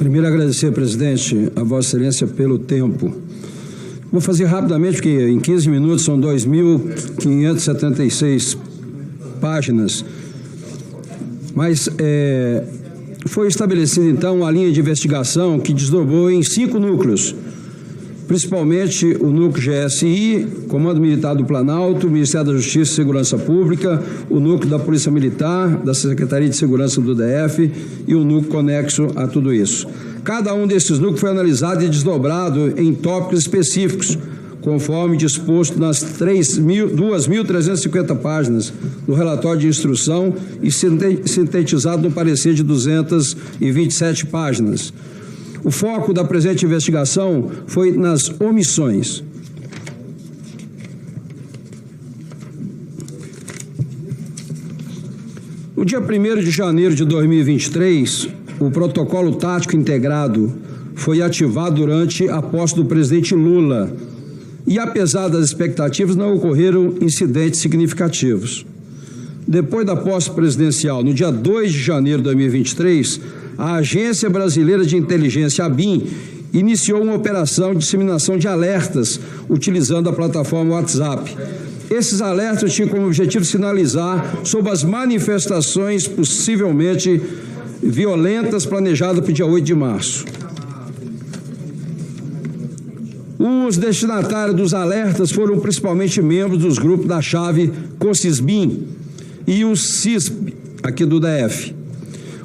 Primeiro, agradecer, presidente, a Vossa Excelência pelo tempo. Vou fazer rapidamente, porque em 15 minutos são 2.576 páginas. Mas foi estabelecida, então, uma linha de investigação que desdobrou em 5 núcleos, principalmente o núcleo GSI, Comando Militar do Planalto, Ministério da Justiça e Segurança Pública, o núcleo da Polícia Militar, da Secretaria de Segurança do DF e o núcleo conexo a tudo isso. Cada um desses núcleos foi analisado e desdobrado em tópicos específicos, conforme disposto nas 2.350 páginas do relatório de instrução e sintetizado no parecer de 227 páginas. O foco da presente investigação foi nas omissões. No dia 1º de janeiro de 2023, o protocolo tático integrado foi ativado durante a posse do presidente Lula e, apesar das expectativas, não ocorreram incidentes significativos. Depois da posse presidencial, no dia 2 de janeiro de 2023, a Agência Brasileira de Inteligência, ABIN, iniciou uma operação de disseminação de alertas utilizando a plataforma WhatsApp. Esses alertas tinham como objetivo sinalizar sobre as manifestações possivelmente violentas planejadas para o dia 8 de março. Os destinatários dos alertas foram principalmente membros dos grupos da chave COCISBIM e o CISP, aqui do DF.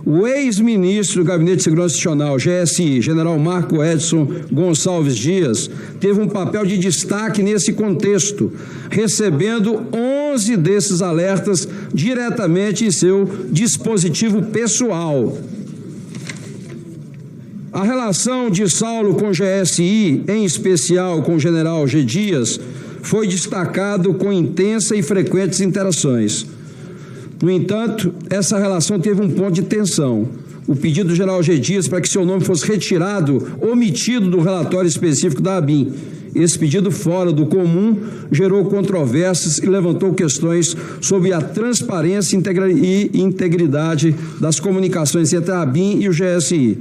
O ex-ministro do Gabinete de Segurança Nacional, GSI, general Marco Edson Gonçalves Dias, teve um papel de destaque nesse contexto, recebendo 11 desses alertas diretamente em seu dispositivo pessoal. A relação de Saulo com o GSI, em especial com o general G. Dias, foi destacado com intensa e frequentes interações. No entanto, essa relação teve um ponto de tensão. O pedido do general G. Dias para que seu nome fosse retirado, omitido do relatório específico da ABIN. Esse pedido, fora do comum, gerou controvérsias e levantou questões sobre a transparência e integridade das comunicações entre a ABIN e o GSI.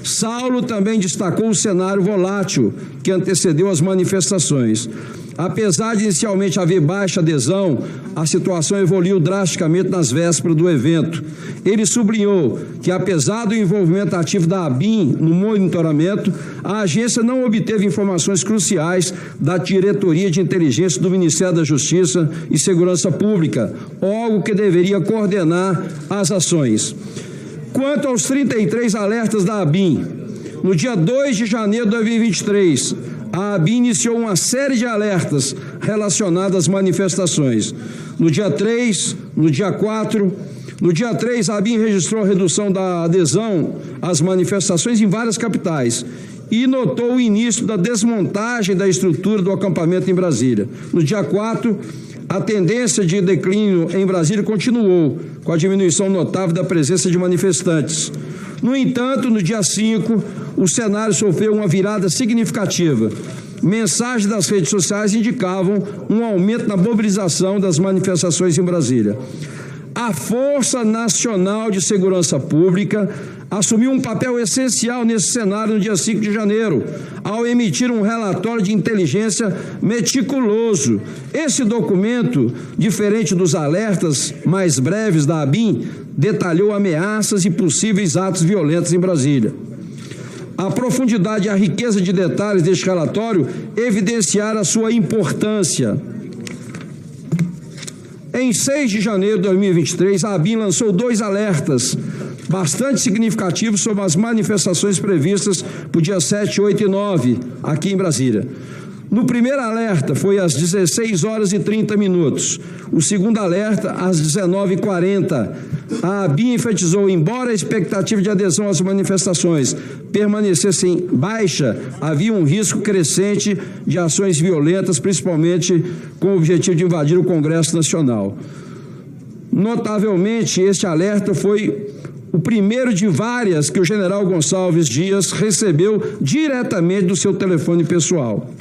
Saulo também destacou o cenário volátil que antecedeu as manifestações. Apesar de inicialmente haver baixa adesão, a situação evoluiu drasticamente nas vésperas do evento. Ele sublinhou que, apesar do envolvimento ativo da ABIN no monitoramento, a agência não obteve informações cruciais da Diretoria de Inteligência do Ministério da Justiça e Segurança Pública, órgão que deveria coordenar as ações. Quanto aos 33 alertas da ABIN, no dia 2 de janeiro de 2023, a ABIN iniciou uma série de alertas relacionados às manifestações. No dia 3, no dia 4, no dia 3, a ABIN registrou a redução da adesão às manifestações em várias capitais e notou o início da desmontagem da estrutura do acampamento em Brasília. No dia 4, a tendência de declínio em Brasília continuou, com a diminuição notável da presença de manifestantes. No entanto, no dia 5, o cenário sofreu uma virada significativa. Mensagens das redes sociais indicavam um aumento na mobilização das manifestações em Brasília. A Força Nacional de Segurança Pública assumiu um papel essencial nesse cenário no dia 5 de janeiro, ao emitir um relatório de inteligência meticuloso. Esse documento, diferente dos alertas mais breves da ABIN, detalhou ameaças e possíveis atos violentos em Brasília. A profundidade e a riqueza de detalhes deste relatório evidenciaram a sua importância. Em 6 de janeiro de 2023, a ABIN lançou 2 alertas bastante significativos sobre as manifestações previstas para o dia 7, 8 e 9, aqui em Brasília. No primeiro alerta foi às 16h30. O segundo alerta às 19h40. A ABIN enfatizou, embora a expectativa de adesão às manifestações permanecessem baixa, havia um risco crescente de ações violentas, principalmente com o objetivo de invadir o Congresso Nacional. Notavelmente, este alerta foi o primeiro de várias que o general Gonçalves Dias recebeu diretamente do seu telefone pessoal.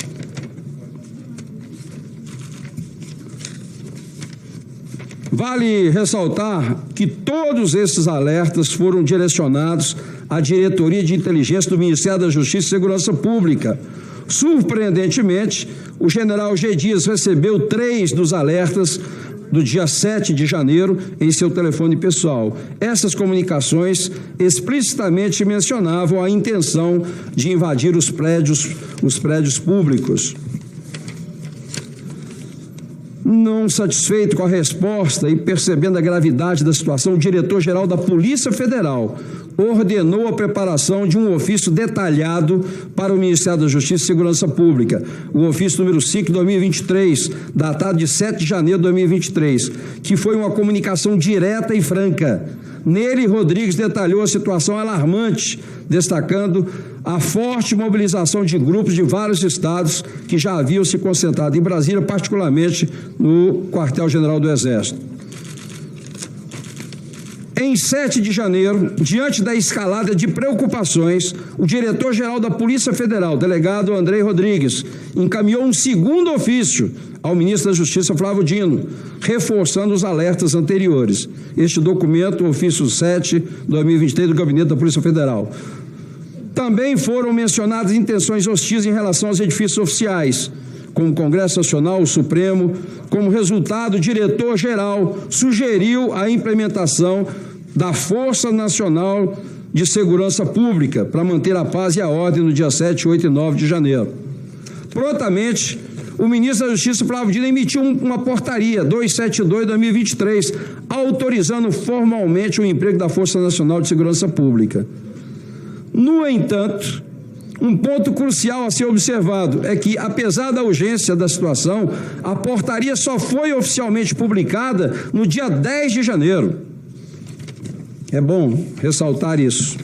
Vale ressaltar que todos esses alertas foram direcionados à Diretoria de Inteligência do Ministério da Justiça e Segurança Pública. Surpreendentemente, o general G. Dias recebeu 3 dos alertas do dia 7 de janeiro em seu telefone pessoal. Essas comunicações explicitamente mencionavam a intenção de invadir os prédios públicos. Não satisfeito com a resposta e percebendo a gravidade da situação, o diretor-geral da Polícia Federal ordenou a preparação de um ofício detalhado para o Ministério da Justiça e Segurança Pública, o ofício número 5 de 2023, datado de 7 de janeiro de 2023, que foi uma comunicação direta e franca. Nele, Rodrigues detalhou a situação alarmante, destacando a forte mobilização de grupos de vários estados que já haviam se concentrado em Brasília, particularmente no Quartel-General do Exército. Em 7 de janeiro, diante da escalada de preocupações, o diretor-geral da Polícia Federal, delegado Andrei Rodrigues, encaminhou um segundo ofício ao ministro da Justiça, Flávio Dino, reforçando os alertas anteriores. Este documento, o ofício 7, 2023, do Gabinete da Polícia Federal. Também foram mencionadas intenções hostis em relação aos edifícios oficiais, como o Congresso Nacional, o Supremo. Como resultado, o diretor-geral sugeriu a implementação da Força Nacional de Segurança Pública para manter a paz e a ordem no dia 7, 8 e 9 de janeiro. Prontamente, o ministro da Justiça, Flávio Dino, emitiu uma portaria 272/2023, autorizando formalmente o emprego da Força Nacional de Segurança Pública. No entanto, um ponto crucial a ser observado é que, apesar da urgência da situação, a portaria só foi oficialmente publicada no dia 10 de janeiro. É bom ressaltar isso.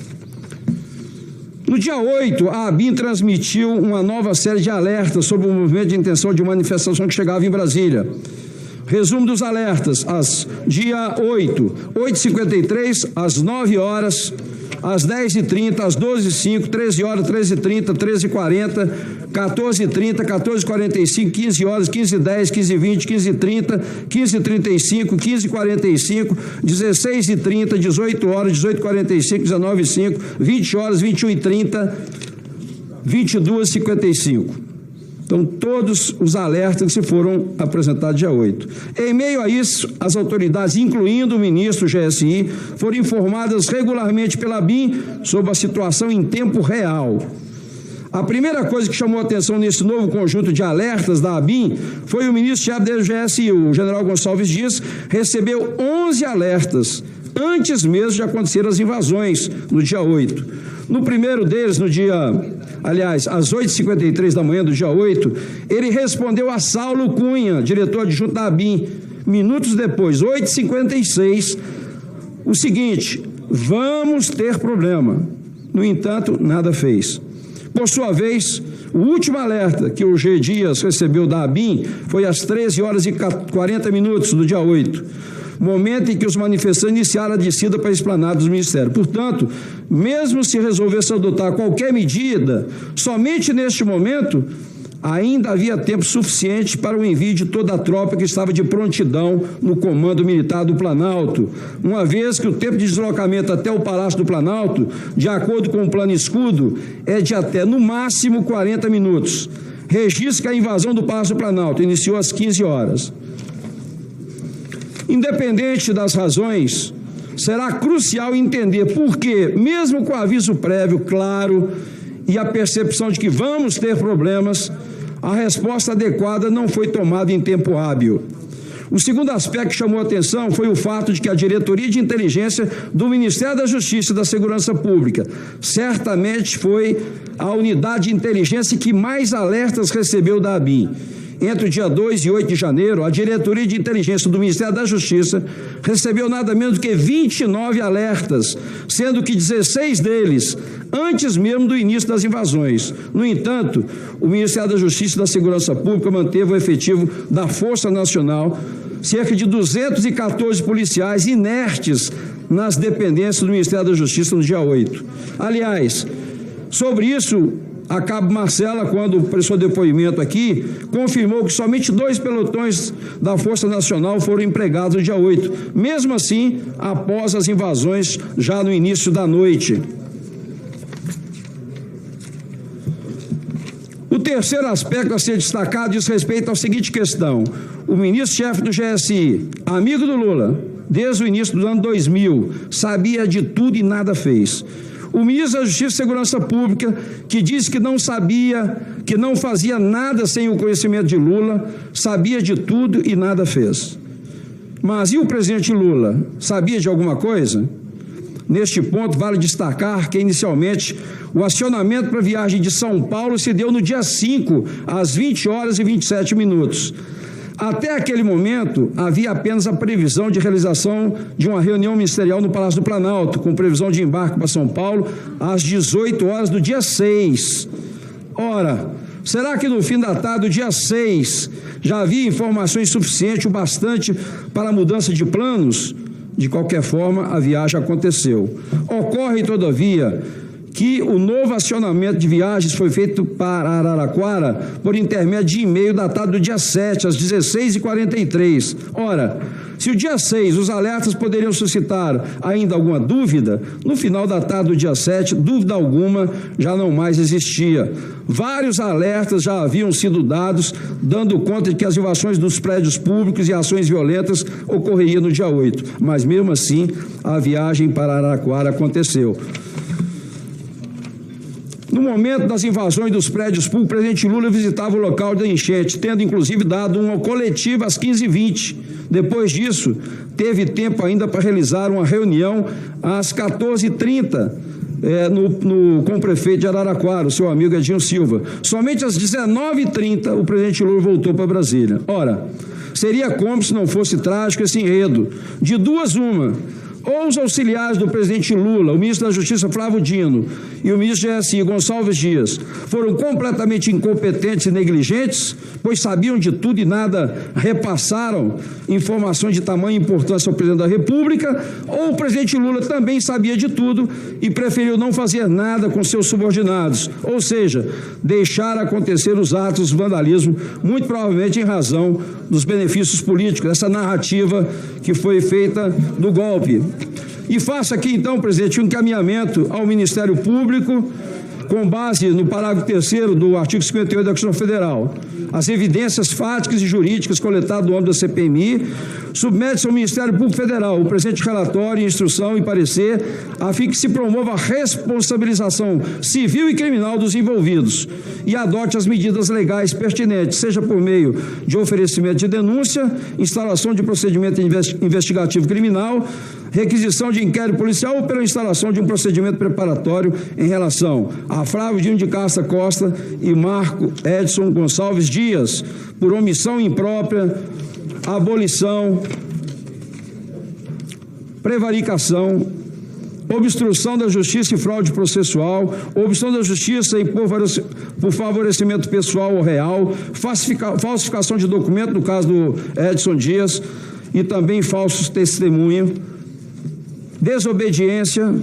No dia 8, a ABIN transmitiu uma nova série de alertas sobre o movimento de intenção de manifestação que chegava em Brasília. Resumo dos alertas: dia 8, 8h53, às 9 horas, às 10h30, às 12h05, 13 horas, 13h30, 13h40, 14h30, 14h45, 15 horas, 15h10, 15h20, 15h30, 15h35, 15h45, 16h30, 18 horas, 18h45, 19h05, 20 horas, 21h30, 22h55. Então, todos os alertas que foram apresentados dia 8. Em meio a isso, as autoridades, incluindo o ministro GSI, foram informadas regularmente pela ABIN sobre a situação em tempo real. A primeira coisa que chamou a atenção nesse novo conjunto de alertas da ABIN foi o ministro-chefe do GSI, o general Gonçalves Dias, recebeu 11 alertas antes mesmo de acontecer as invasões no dia 8. No primeiro deles, às 8h53 da manhã do dia 8, ele respondeu a Saulo Cunha, diretor adjunto da ABIN, minutos depois, 8h56, o seguinte: vamos ter problema. No entanto, nada fez. Por sua vez, o último alerta que o G. Dias recebeu da ABIN foi às 13 horas e 40 minutos do dia 8. Momento em que os manifestantes iniciaram a descida para a esplanada dos ministérios. Portanto, mesmo se resolvesse adotar qualquer medida, somente neste momento, ainda havia tempo suficiente para o envio de toda a tropa que estava de prontidão no Comando Militar do Planalto, uma vez que o tempo de deslocamento até o Palácio do Planalto, de acordo com o Plano Escudo, é de até, no máximo, 40 minutos. Registro que a invasão do Palácio do Planalto iniciou às 15 horas. Independente das razões, será crucial entender por que, mesmo com aviso prévio claro e a percepção de que vamos ter problemas, a resposta adequada não foi tomada em tempo hábil. O segundo aspecto que chamou a atenção foi o fato de que a Diretoria de Inteligência do Ministério da Justiça e da Segurança Pública certamente foi a unidade de inteligência que mais alertas recebeu da ABIN. Entre o dia 2 e 8 de janeiro, a Diretoria de Inteligência do Ministério da Justiça recebeu nada menos do que 29 alertas, sendo que 16 deles antes mesmo do início das invasões. No entanto, o Ministério da Justiça e da Segurança Pública manteve o efetivo da Força Nacional, cerca de 214 policiais inertes nas dependências do Ministério da Justiça no dia 8. Aliás, sobre isso, a Cabo Marcela, quando prestou depoimento aqui, confirmou que somente 2 pelotões da Força Nacional foram empregados no dia 8, mesmo assim, após as invasões, já no início da noite. O terceiro aspecto a ser destacado diz respeito à seguinte questão: o ministro-chefe do GSI, amigo do Lula, desde o início do ano 2000, sabia de tudo e nada fez. O ministro da Justiça e Segurança Pública, que disse que não sabia, que não fazia nada sem o conhecimento de Lula, sabia de tudo e nada fez. Mas e o presidente Lula? Sabia de alguma coisa? Neste ponto, vale destacar que, inicialmente, o acionamento para a viagem de São Paulo se deu no dia 5, às 20 horas e 27 minutos. Até aquele momento, havia apenas a previsão de realização de uma reunião ministerial no Palácio do Planalto, com previsão de embarque para São Paulo às 18 horas do dia 6. Ora, será que no fim da tarde do dia 6 já havia informações suficientes o bastante para a mudança de planos? De qualquer forma, a viagem aconteceu. Ocorre, todavia, que o novo acionamento de viagens foi feito para Araraquara por intermédio de e-mail datado do dia 7, às 16h43. Ora, se o dia 6 os alertas poderiam suscitar ainda alguma dúvida, no final da tarde do dia 7, dúvida alguma já não mais existia. Vários alertas já haviam sido dados, dando conta de que as invasões dos prédios públicos e ações violentas ocorreriam no dia 8. Mas, mesmo assim, a viagem para Araraquara aconteceu. No momento das invasões dos prédios públicos, o presidente Lula visitava o local da enchente, tendo inclusive dado uma coletiva às 15h20. Depois disso, teve tempo ainda para realizar uma reunião às 14h30 com o prefeito de Araraquara, o seu amigo Edinho Silva. Somente às 19h30 o presidente Lula voltou para Brasília. Ora, seria como se não fosse trágico esse enredo. De duas, uma. Ou os auxiliares do presidente Lula, o ministro da Justiça Flávio Dino e o ministro do GSI Gonçalves Dias, foram completamente incompetentes e negligentes, pois sabiam de tudo e nada repassaram informações de tamanha importância ao presidente da República, ou o presidente Lula também sabia de tudo e preferiu não fazer nada com seus subordinados, ou seja, deixar acontecer os atos de vandalismo, muito provavelmente em razão dos benefícios políticos, essa narrativa que foi feita do golpe. E faço aqui, então, presidente, um encaminhamento ao Ministério Público, com base no parágrafo 3º do artigo 58 da Constituição Federal. As evidências fáticas e jurídicas coletadas no âmbito da CPMI submete-se ao Ministério Público Federal o presente relatório, instrução e parecer, a fim que se promova a responsabilização civil e criminal dos envolvidos e adote as medidas legais pertinentes, seja por meio de oferecimento de denúncia, instalação de procedimento investigativo criminal, requisição de inquérito policial ou pela instalação de um procedimento preparatório em relação a Flávio Dino de Castro Costa e Marco Edson Gonçalves Dias, por omissão imprópria, abolição, prevaricação, obstrução da justiça e fraude processual, obstrução da justiça e por favorecimento pessoal ou real, falsificação de documento, no caso do Edson Dias, e também falsos testemunhos, desobediência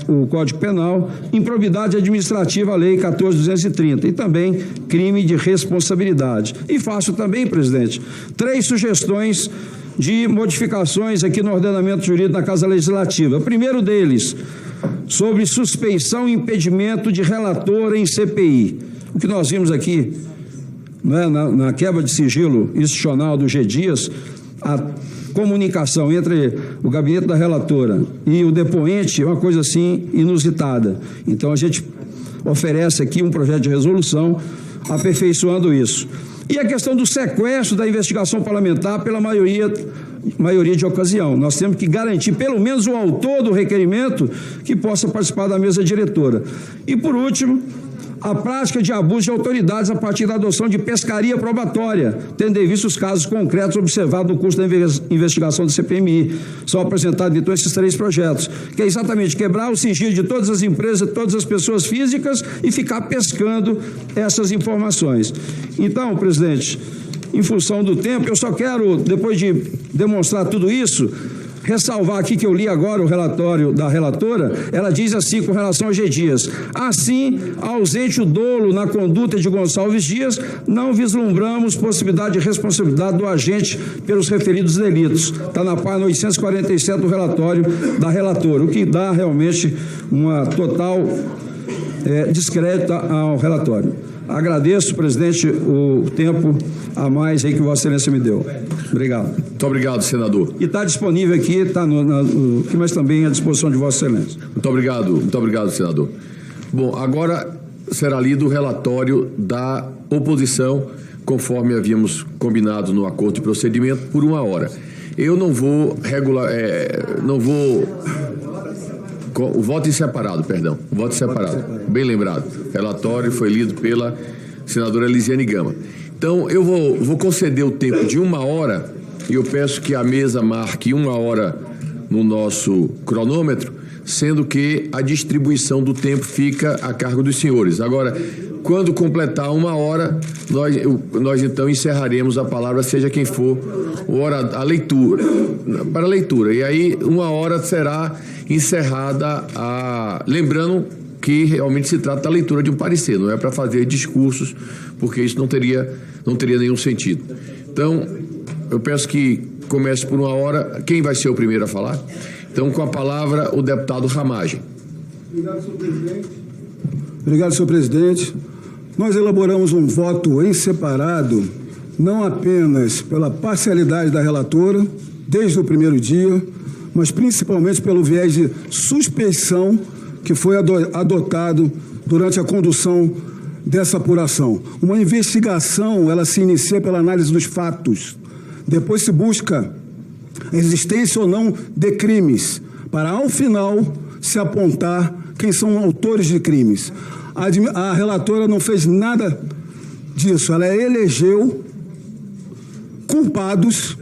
o Código Penal, improbidade administrativa, a Lei 14.230, e também crime de responsabilidade. E faço também, presidente, 3 sugestões de modificações aqui no ordenamento jurídico da Casa Legislativa. O primeiro deles, sobre suspeição e impedimento de relator em CPI. O que nós vimos aqui, né, na quebra de sigilo institucional do G. Dias, a comunicação entre o gabinete da relatora e o depoente é uma coisa assim inusitada. Então a gente oferece aqui um projeto de resolução aperfeiçoando isso. E a questão do sequestro da investigação parlamentar pela maioria de ocasião. Nós temos que garantir pelo menos o autor do requerimento que possa participar da mesa diretora. E por último, a prática de abuso de autoridades a partir da adoção de pescaria probatória, tendo em vista os casos concretos observados no curso da investigação do CPMI. São apresentados, então, esses 3 projetos, que é exatamente quebrar o sigilo de todas as empresas, de todas as pessoas físicas e ficar pescando essas informações. Então, presidente, em função do tempo, eu só quero, depois de demonstrar tudo isso, ressalvar aqui que eu li agora o relatório da relatora. Ela diz assim com relação a G. Dias: assim, ausente o dolo na conduta de Gonçalves Dias, não vislumbramos possibilidade de responsabilidade do agente pelos referidos delitos. Está na página 847 do relatório da relatora, o que dá realmente uma total descrédito ao relatório. Agradeço, presidente, o tempo a mais aí que Vossa Excelência me deu. Obrigado. Muito obrigado, senador. E está disponível aqui, está mas também à disposição de Vossa Excelência. Muito obrigado, senador. Bom, agora será lido o relatório da oposição, conforme havíamos combinado no acordo de procedimento, por 1 hora. Eu não vou o voto em separado, perdão. O voto em separado. Bem lembrado. O relatório foi lido pela senadora Elisiane Gama. Então, eu vou conceder o tempo de 1 hora e eu peço que a mesa marque 1 hora no nosso cronômetro, sendo que a distribuição do tempo fica a cargo dos senhores. Agora, quando completar 1 hora, nós então encerraremos a palavra, seja quem for, a leitura, para a leitura. E aí, 1 hora será encerrada lembrando que realmente se trata da leitura de um parecer, não é para fazer discursos, porque isso não teria nenhum sentido. Então, eu peço que comece por 1 hora. Quem vai ser o primeiro a falar? Então, com a palavra, o deputado Ramagem. Obrigado, senhor presidente. Obrigado, senhor presidente. Nós elaboramos um voto em separado, não apenas pela parcialidade da relatora, desde o primeiro dia, mas principalmente pelo viés de suspeição que foi adotado durante a condução dessa apuração. Uma investigação, ela se inicia pela análise dos fatos, depois se busca a existência ou não de crimes, para ao final se apontar quem são autores de crimes. A relatora não fez nada disso, ela elegeu culpados,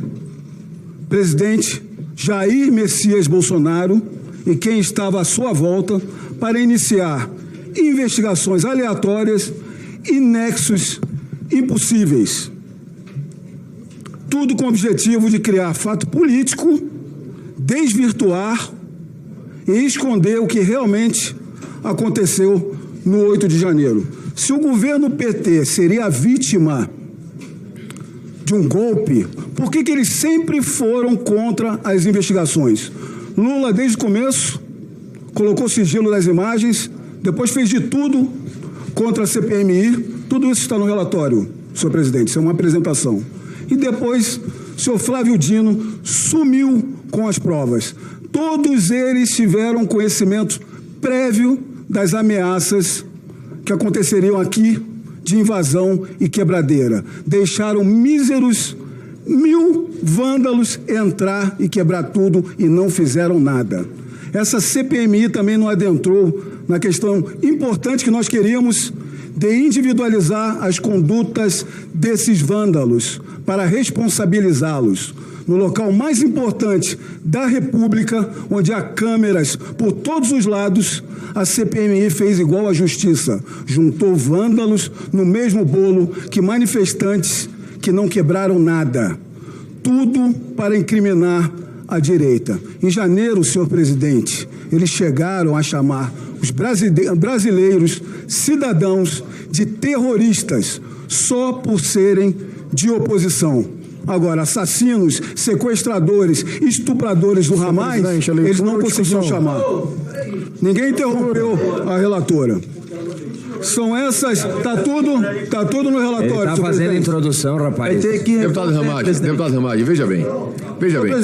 presidente Jair Messias Bolsonaro e quem estava à sua volta, para iniciar investigações aleatórias e nexos impossíveis. Tudo com o objetivo de criar fato político, desvirtuar e esconder o que realmente aconteceu no 8 de janeiro. Se o governo PT seria vítima de um golpe, por que eles sempre foram contra as investigações? Lula, desde o começo, colocou sigilo das imagens, depois fez de tudo contra a CPMI. Tudo isso está no relatório, senhor presidente, isso é uma apresentação. E depois, o senhor Flávio Dino sumiu com as provas. Todos eles tiveram conhecimento prévio das ameaças que aconteceriam aqui de invasão e quebradeira. Deixaram míseros 1000 vândalos entrar e quebrar tudo e não fizeram nada. Essa CPMI também não adentrou na questão importante que nós queríamos de individualizar as condutas desses vândalos para responsabilizá-los. No local mais importante da República, onde há câmeras por todos os lados, a CPMI fez igual à Justiça. Juntou vândalos no mesmo bolo que manifestantes que não quebraram nada. Tudo para incriminar a direita. Em janeiro, senhor presidente, eles chegaram a chamar os brasileiros, cidadãos, de terroristas, só por serem de oposição. Agora, assassinos, sequestradores, estupradores do Hamas, eles não conseguiram chamar. Ninguém interrompeu a relatora. São essas, tá tudo no relatório. Ele tá fazendo a introdução, rapaz. Deputado Ramagem, veja bem,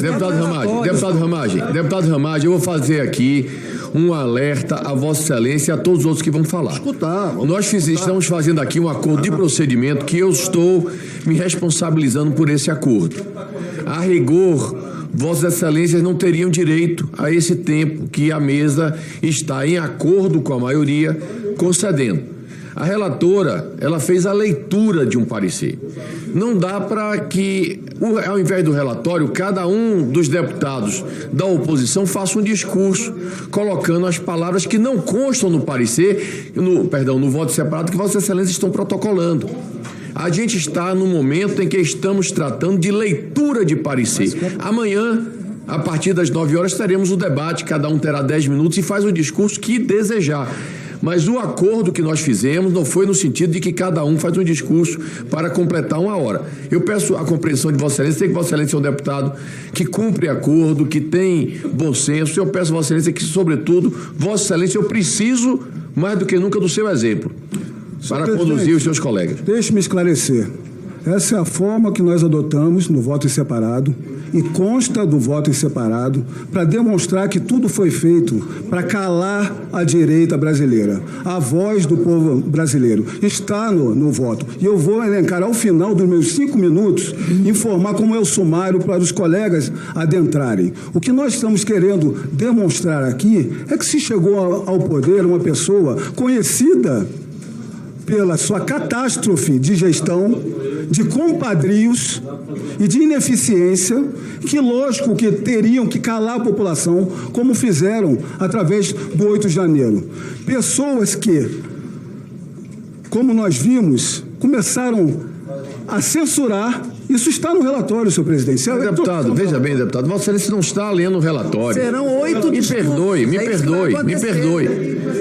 deputado Ramagem, eu vou fazer aqui um alerta a Vossa Excelência e a todos os outros que vão falar. Estamos fazendo aqui um acordo de procedimento que eu estou me responsabilizando por esse acordo. A rigor, Vossas Excelências não teriam direito a esse tempo que a mesa está em acordo com a maioria concedendo. A relatora, ela fez a leitura de um parecer. Não dá para que, ao invés do relatório, cada um dos deputados da oposição faça um discurso colocando as palavras que não constam no parecer, no voto separado que Vossas Excelências estão protocolando. A gente está no momento em que estamos tratando de leitura de parecer. Amanhã, a partir das 9 horas, teremos o debate, cada um terá 10 minutos e faz o discurso que desejar. Mas o acordo que nós fizemos não foi no sentido de que cada um faz um discurso para completar 1 hora. Eu peço a compreensão de Vossa Excelência, sei que Vossa Excelência é um deputado que cumpre acordo, que tem bom senso. Eu peço a Vossa Excelência que, sobretudo, Vossa Excelência, eu preciso mais do que nunca do seu exemplo. para conduzir os seus colegas. Deixe-me esclarecer. Essa é a forma que nós adotamos no voto em separado e consta do voto em separado para demonstrar que tudo foi feito para calar a direita brasileira. A voz do povo brasileiro está no voto. E eu vou elencar ao final dos meus 5 minutos, informar como é o sumário para os colegas adentrarem. O que nós estamos querendo demonstrar aqui é que se chegou ao poder uma pessoa conhecida pela sua catástrofe de gestão, de compadrios e de ineficiência, que lógico que teriam que calar a população, como fizeram através do 8 de janeiro. Pessoas que, como nós vimos, começaram a censurar. Isso está no relatório, senhor presidente. Deputado, veja bem, deputado, Vossa Excelência não está lendo o relatório. Serão 8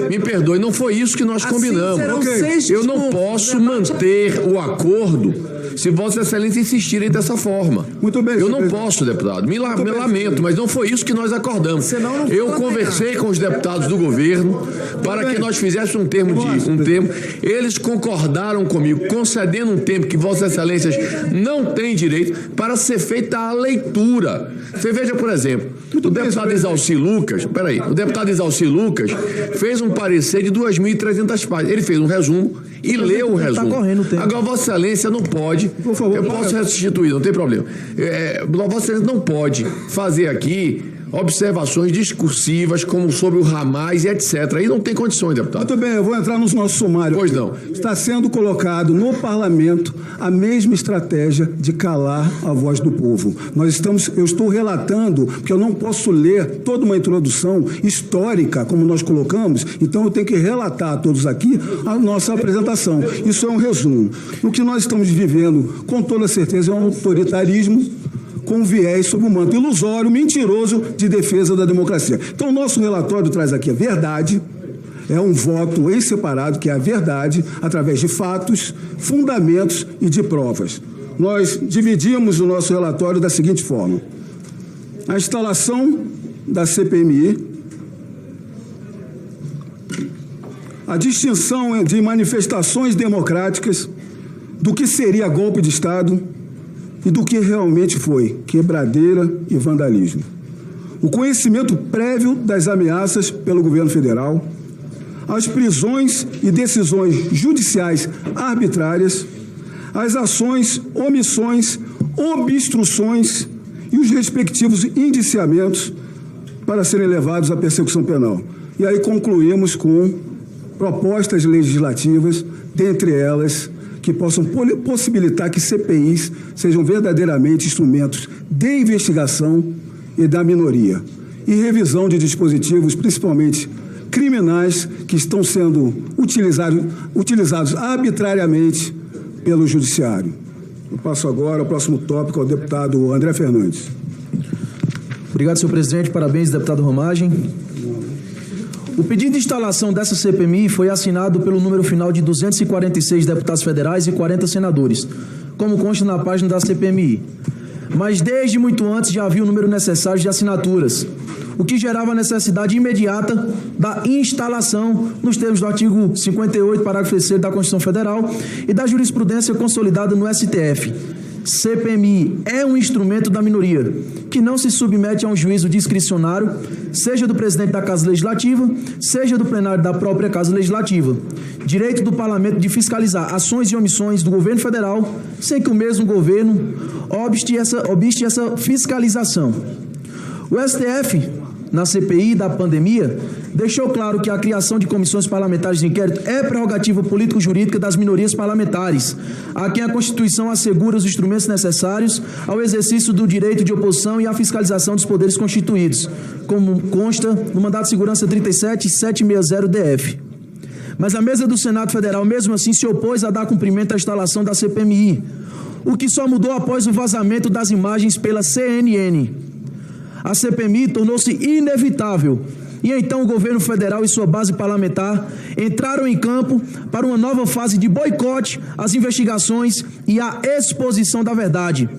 Me perdoe, não foi isso que nós combinamos. Serão 6 Eu não posso manter o acordo se Vossa Excelência insistirem dessa forma. Muito bem, eu senhor não presidente. posso, deputado. Me lamento, mas não foi isso que nós acordamos. Eu conversei com os deputados do governo para que nós fizéssemos um termo. Eles concordaram comigo, concedendo um tempo que Vossa Excelência não tem direito para ser feita a leitura. Você veja, por exemplo, o deputado Exalci Lucas, o deputado Exalci Lucas fez um parecer de 2.300 páginas. Ele fez um resumo e leu o resumo. Agora, Vossa Excelência não pode, por favor, eu posso restituir, não tem problema. Vossa Excelência não pode fazer aqui observações discursivas como sobre o Hamas e etc. Aí não tem condições, deputado. Muito bem, eu vou entrar no nosso sumário. Pois não. Está sendo colocado no parlamento a mesma estratégia de calar a voz do povo. Eu estou relatando, porque eu não posso ler toda uma introdução histórica, como nós colocamos, então eu tenho que relatar a todos aqui a nossa apresentação. Isso é um resumo. O que nós estamos vivendo, com toda certeza, é um autoritarismo com viés sob o manto ilusório, mentiroso de defesa da democracia. Então, o nosso relatório traz aqui a verdade, é um voto em separado, que é a verdade, através de fatos, fundamentos e de provas. Nós dividimos o nosso relatório da seguinte forma: a instalação da CPMI, a distinção de manifestações democráticas do que seria golpe de Estado e do que realmente foi quebradeira e vandalismo. O conhecimento prévio das ameaças pelo governo federal, as prisões e decisões judiciais arbitrárias, as ações, omissões, obstruções e os respectivos indiciamentos para serem levados à persecução penal. E aí concluímos com propostas legislativas, dentre elas, que possam possibilitar que CPIs sejam verdadeiramente instrumentos de investigação e da minoria, e revisão de dispositivos, principalmente criminais, que estão sendo utilizados arbitrariamente pelo Judiciário. Eu passo agora ao próximo tópico, ao deputado André Fernandes. Obrigado, senhor presidente. Parabéns, deputado Ramagem. O pedido de instalação dessa CPMI foi assinado pelo número final de 246 deputados federais e 40 senadores, como consta na página da CPMI. Mas desde muito antes já havia o número necessário de assinaturas, o que gerava a necessidade imediata da instalação nos termos do artigo 58, parágrafo 3º da Constituição Federal e da jurisprudência consolidada no STF. CPMI é um instrumento da minoria, que não se submete a um juízo discricionário, seja do presidente da Casa Legislativa, seja do plenário da própria Casa Legislativa. Direito do Parlamento de fiscalizar ações e omissões do governo federal, sem que o mesmo governo obste essa fiscalização. O STF, na CPI da pandemia, deixou claro que a criação de comissões parlamentares de inquérito é prerrogativa político-jurídica das minorias parlamentares, a quem a Constituição assegura os instrumentos necessários ao exercício do direito de oposição e à fiscalização dos poderes constituídos, como consta no Mandato de Segurança 37 e 760-DF. Mas a mesa do Senado Federal, mesmo assim, se opôs a dar cumprimento à instalação da CPMI, o que só mudou após o vazamento das imagens pela CNN. A CPMI tornou-se inevitável e então o governo federal e sua base parlamentar entraram em campo para uma nova fase de boicote às investigações e à exposição da verdade.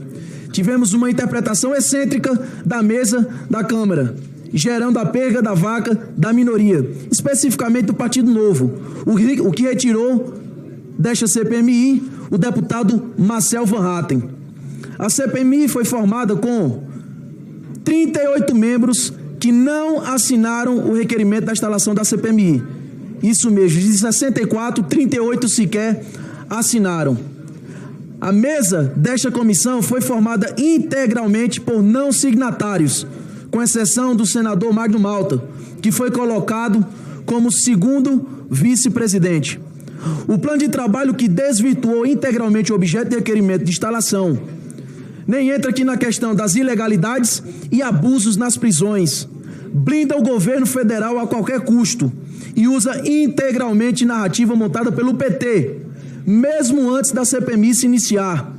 Tivemos uma interpretação excêntrica da mesa da Câmara, gerando a perda da vaca da minoria, especificamente do Partido Novo, o que retirou desta CPMI, o deputado Marcel Van Hatten. A CPMI foi formada com 38 membros que não assinaram o requerimento da instalação da CPMI. Isso mesmo, de 64, 38 sequer assinaram. A mesa desta comissão foi formada integralmente por não signatários, com exceção do senador Magno Malta, que foi colocado como segundo vice-presidente. O plano de trabalho que desvirtuou integralmente o objeto de requerimento de instalação nem entra aqui na questão das ilegalidades e abusos nas prisões, blinda o governo federal a qualquer custo e usa integralmente narrativa montada pelo PT, mesmo antes da CPMI se iniciar.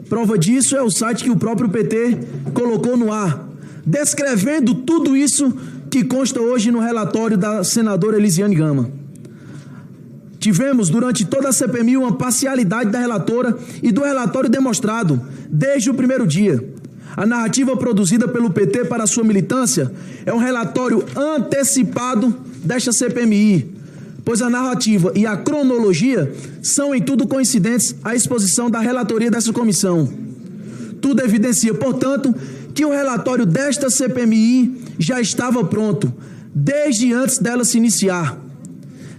Prova disso é o site que o próprio PT colocou no ar, descrevendo tudo isso que consta hoje no relatório da senadora Elisiane Gama. Tivemos durante toda a CPMI uma parcialidade da relatora e do relatório demonstrado desde o primeiro dia. A narrativa produzida pelo PT para a sua militância é um relatório antecipado desta CPMI, pois a narrativa e a cronologia são em tudo coincidentes à exposição da relatoria dessa comissão. Tudo evidencia, portanto, que o relatório desta CPMI já estava pronto, desde antes dela se iniciar.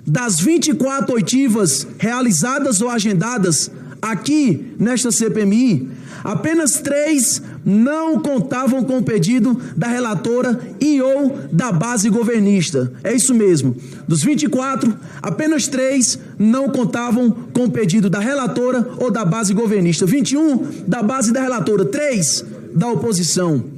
Das 24 oitivas realizadas ou agendadas aqui nesta CPMI, apenas 3 não contavam com o pedido da relatora e ou da base governista. É isso mesmo. Dos 24, apenas 3 não contavam com o pedido da relatora ou da base governista. 21 da base da relatora, 3 da oposição.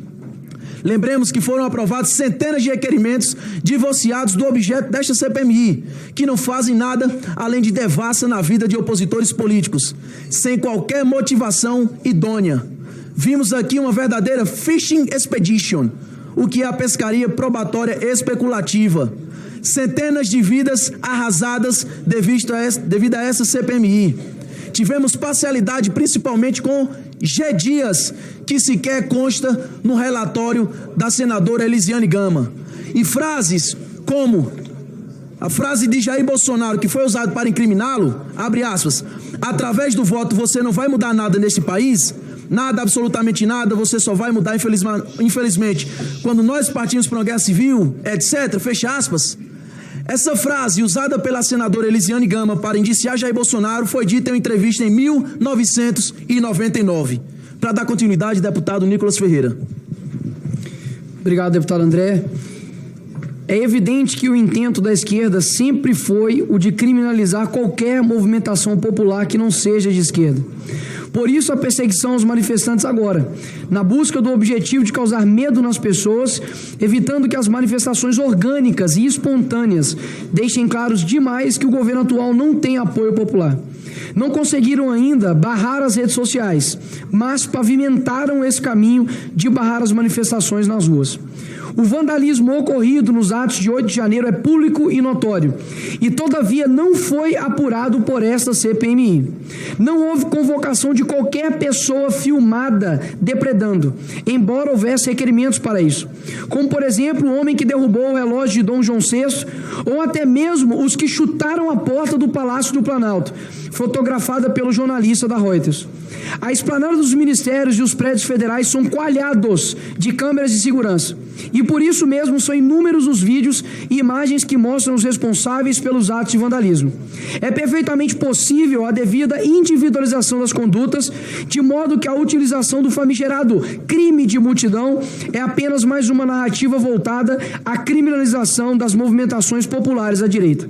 Lembremos que foram aprovados centenas de requerimentos divorciados do objeto desta CPMI, que não fazem nada além de devassa na vida de opositores políticos, sem qualquer motivação idônea. Vimos aqui uma verdadeira fishing expedition, o que é a pescaria probatória especulativa. Centenas de vidas arrasadas devido a essa CPMI. Tivemos parcialidade principalmente com G. Dias, que sequer consta no relatório da senadora Elisiane Gama. E frases como a frase de Jair Bolsonaro, que foi usada para incriminá-lo, abre aspas, através do voto você não vai mudar nada neste país, nada, absolutamente nada, você só vai mudar, infelizmente, quando nós partimos para uma guerra civil, etc., fecha aspas. Essa frase, usada pela senadora Elisiane Gama para indiciar Jair Bolsonaro, foi dita em uma entrevista em 1999. Para dar continuidade, deputado Nicolas Ferreira. Obrigado, deputado André. É evidente que o intento da esquerda sempre foi o de criminalizar qualquer movimentação popular que não seja de esquerda. Por isso a perseguição aos manifestantes agora, na busca do objetivo de causar medo nas pessoas, evitando que as manifestações orgânicas e espontâneas deixem claros demais que o governo atual não tem apoio popular. Não conseguiram ainda barrar as redes sociais, mas pavimentaram esse caminho de barrar as manifestações nas ruas. O vandalismo ocorrido nos atos de 8 de janeiro é público e notório, e todavia não foi apurado por esta CPMI. Não houve convocação de qualquer pessoa filmada depredando, embora houvesse requerimentos para isso, como por exemplo o homem que derrubou o relógio de Dom João VI, ou até mesmo os que chutaram a porta do Palácio do Planalto, fotografada pelo jornalista da Reuters. A esplanada dos ministérios e os prédios federais são coalhados de câmeras de segurança, e por isso mesmo são inúmeros os vídeos e imagens que mostram os responsáveis pelos atos de vandalismo. É perfeitamente possível a devida individualização das condutas, de modo que a utilização do famigerado crime de multidão é apenas mais uma narrativa voltada à criminalização das movimentações populares à direita.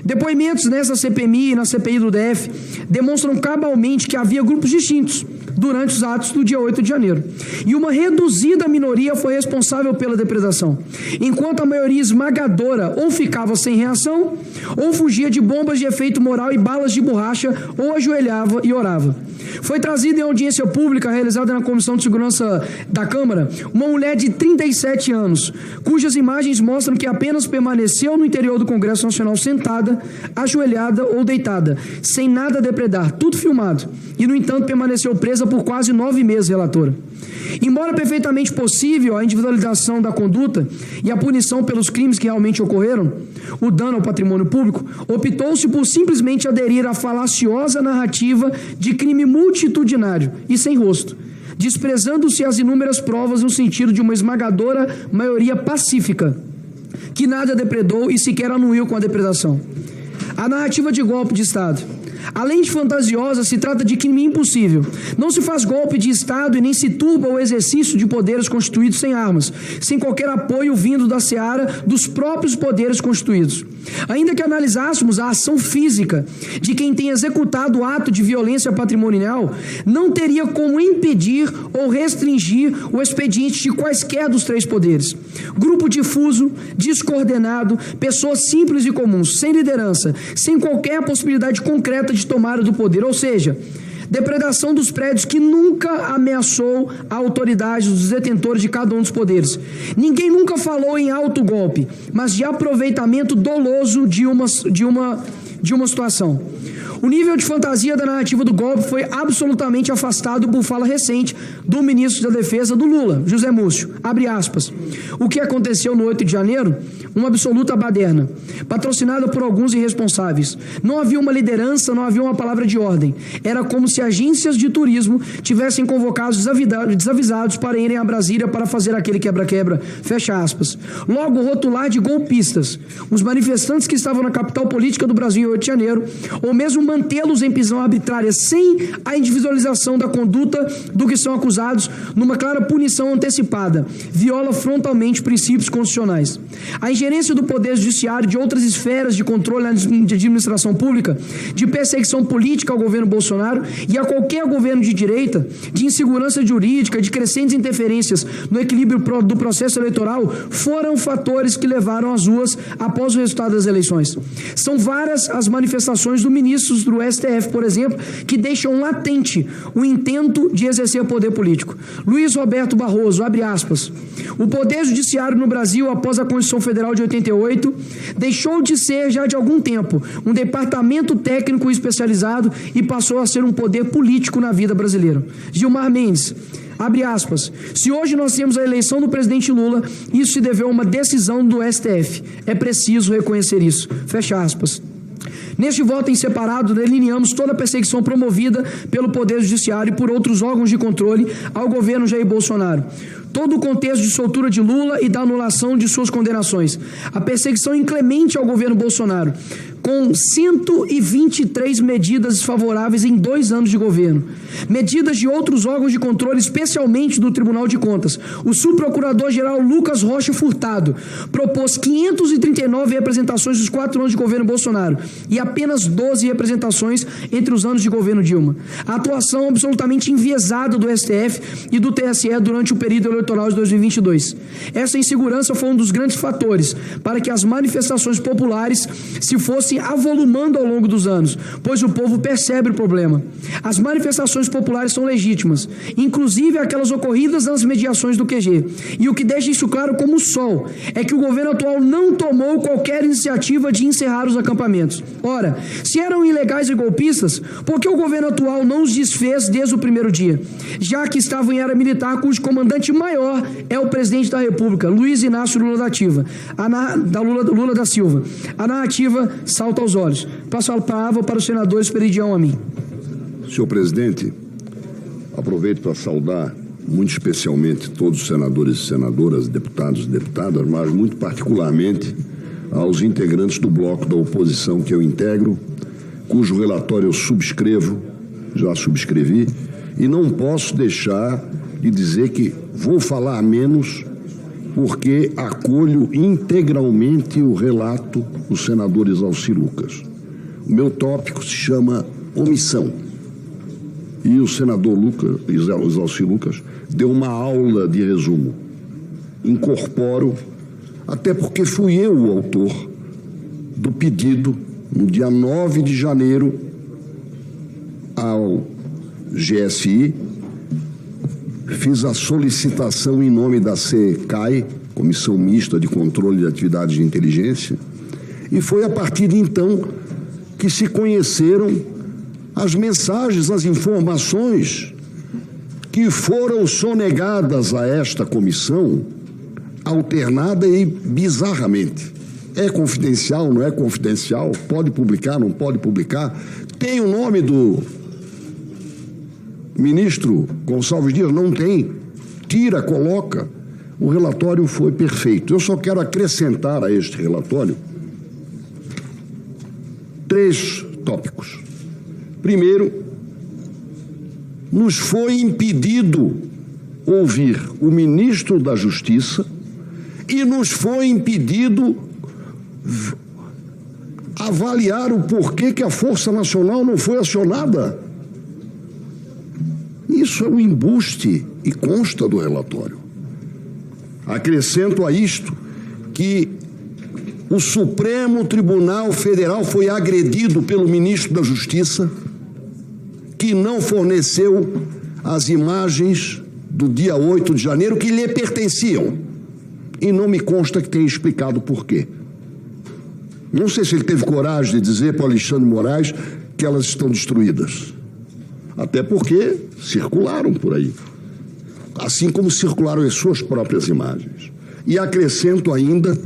Depoimentos nessa CPMI e na CPI do DF demonstram cabalmente que havia grupos distintos durante os atos do dia 8 de janeiro. E uma reduzida minoria foi responsável pela depredação, enquanto a maioria esmagadora ou ficava sem reação, ou fugia de bombas de efeito moral e balas de borracha, ou ajoelhava e orava. Foi trazida em audiência pública realizada na Comissão de Segurança da Câmara uma mulher de 37 anos, cujas imagens mostram que apenas permaneceu no interior do Congresso Nacional sentada, ajoelhada ou deitada, sem nada a depredar, tudo filmado, e no entanto permaneceu presa por quase 9 meses, relatora. Embora perfeitamente possível a individualização da conduta e a punição pelos crimes que realmente ocorreram, o dano ao patrimônio público, optou-se por simplesmente aderir à falaciosa narrativa de crime multitudinário e sem rosto, desprezando-se as inúmeras provas no sentido de uma esmagadora maioria pacífica, que nada depredou e sequer anuiu com a depredação. A narrativa de golpe de Estado, além de fantasiosa, se trata de crime impossível. Não se faz golpe de Estado e nem se turba o exercício de poderes constituídos sem armas, sem qualquer apoio vindo da seara dos próprios poderes constituídos. Ainda que analisássemos a ação física de quem tem executado o ato de violência patrimonial, não teria como impedir ou restringir o expediente de quaisquer dos 3 poderes. Grupo difuso, descoordenado, pessoas simples e comuns, sem liderança, sem qualquer possibilidade concreta de tomada do poder, ou seja, depredação dos prédios que nunca ameaçou a autoridade dos detentores de cada um dos poderes. Ninguém nunca falou em autogolpe, mas de aproveitamento doloso de uma situação. O nível de fantasia da narrativa do golpe foi absolutamente afastado por fala recente do ministro da Defesa do Lula, José Múcio. Abre aspas. O que aconteceu no 8 de janeiro? Uma absoluta baderna, patrocinada por alguns irresponsáveis. Não havia uma liderança, não havia uma palavra de ordem. Era como se agências de turismo tivessem convocado desavisados para irem a Brasília para fazer aquele quebra-quebra. Fecha aspas. Logo, rotular de golpistas os manifestantes que estavam na capital política do Brasil em 8 de janeiro, ou mesmo mantê-los em prisão arbitrária sem a individualização da conduta do que são acusados, numa clara punição antecipada, viola frontalmente princípios constitucionais. A ingerência do Poder Judiciário de outras esferas de controle de administração pública, de perseguição política ao governo Bolsonaro e a qualquer governo de direita, de insegurança jurídica, de crescentes interferências no equilíbrio do processo eleitoral, foram fatores que levaram às ruas após o resultado das eleições. São várias as manifestações do ministro do STF, por exemplo, que deixam latente o intento de exercer poder político. Luiz Roberto Barroso, abre aspas, o Poder Judiciário no Brasil, após a Constituição Federal de 88, deixou de ser, já de algum tempo, um departamento técnico especializado e passou a ser um poder político na vida brasileira. Gilmar Mendes, abre aspas, se hoje nós temos a eleição do presidente Lula, isso se deveu a uma decisão do STF. É preciso reconhecer isso. Fecha aspas. Neste voto em separado, delineamos toda a perseguição promovida pelo Poder Judiciário e por outros órgãos de controle ao governo Jair Bolsonaro. Todo o contexto de soltura de Lula e da anulação de suas condenações. A perseguição inclemente ao governo Bolsonaro, com 123 medidas desfavoráveis em 2 anos de governo. Medidas de outros órgãos de controle, especialmente do Tribunal de Contas. O subprocurador-geral Lucas Rocha Furtado propôs 539 representações dos 4 anos de governo Bolsonaro e apenas 12 representações entre os anos de governo Dilma. A atuação absolutamente enviesada do STF e do TSE durante o período eleitoral de 2022. Essa insegurança foi um dos grandes fatores para que as manifestações populares se fossem avolumando ao longo dos anos, pois o povo percebe o problema. As manifestações populares são legítimas, inclusive aquelas ocorridas nas mediações do QG. E o que deixa isso claro como o sol é que o governo atual não tomou qualquer iniciativa de encerrar os acampamentos. Ora, se eram ilegais e golpistas, por que o governo atual não os desfez desde o primeiro dia? Já que estavam em área militar, cujo comandante maior é o presidente da República, Luiz Inácio Lula da Silva. A narrativa salta aos olhos. Passo a palavra para o senador Esperidião Amin. Senhor presidente, aproveito para saudar muito especialmente todos os senadores e senadoras, deputados e deputadas, mas muito particularmente aos integrantes do bloco da oposição que eu integro, cujo relatório eu subscrevo, já subscrevi, e não posso deixar de dizer que vou falar menos porque acolho integralmente o relato do senador Exalci Lucas. O meu tópico se chama omissão. E o senador Exalci Lucas deu uma aula de resumo. Incorporo, até porque fui eu o autor do pedido, no dia 9 de janeiro, ao GSI, fiz a solicitação em nome da CCAI, Comissão Mista de Controle de Atividades de Inteligência, e foi a partir de então que se conheceram as mensagens, as informações que foram sonegadas a esta comissão, alternada e bizarramente. É confidencial, não é confidencial? Pode publicar, não pode publicar? Tem o nome do ministro Gonçalves Dias? Não tem. Tira, coloca. O relatório foi perfeito. Eu só quero acrescentar a este relatório 3 tópicos. Primeiro, nos foi impedido ouvir o ministro da Justiça e nos foi impedido avaliar o porquê que a Força Nacional não foi acionada. Isso é um embuste e consta do relatório. Acrescento a isto que o Supremo Tribunal Federal foi agredido pelo ministro da Justiça, que não forneceu as imagens do dia 8 de janeiro que lhe pertenciam. E não me consta que tenha explicado por quê. Não sei se ele teve coragem de dizer para o Alexandre Moraes que elas estão destruídas. Até porque circularam por aí. Assim como circularam as suas próprias imagens. E acrescento ainda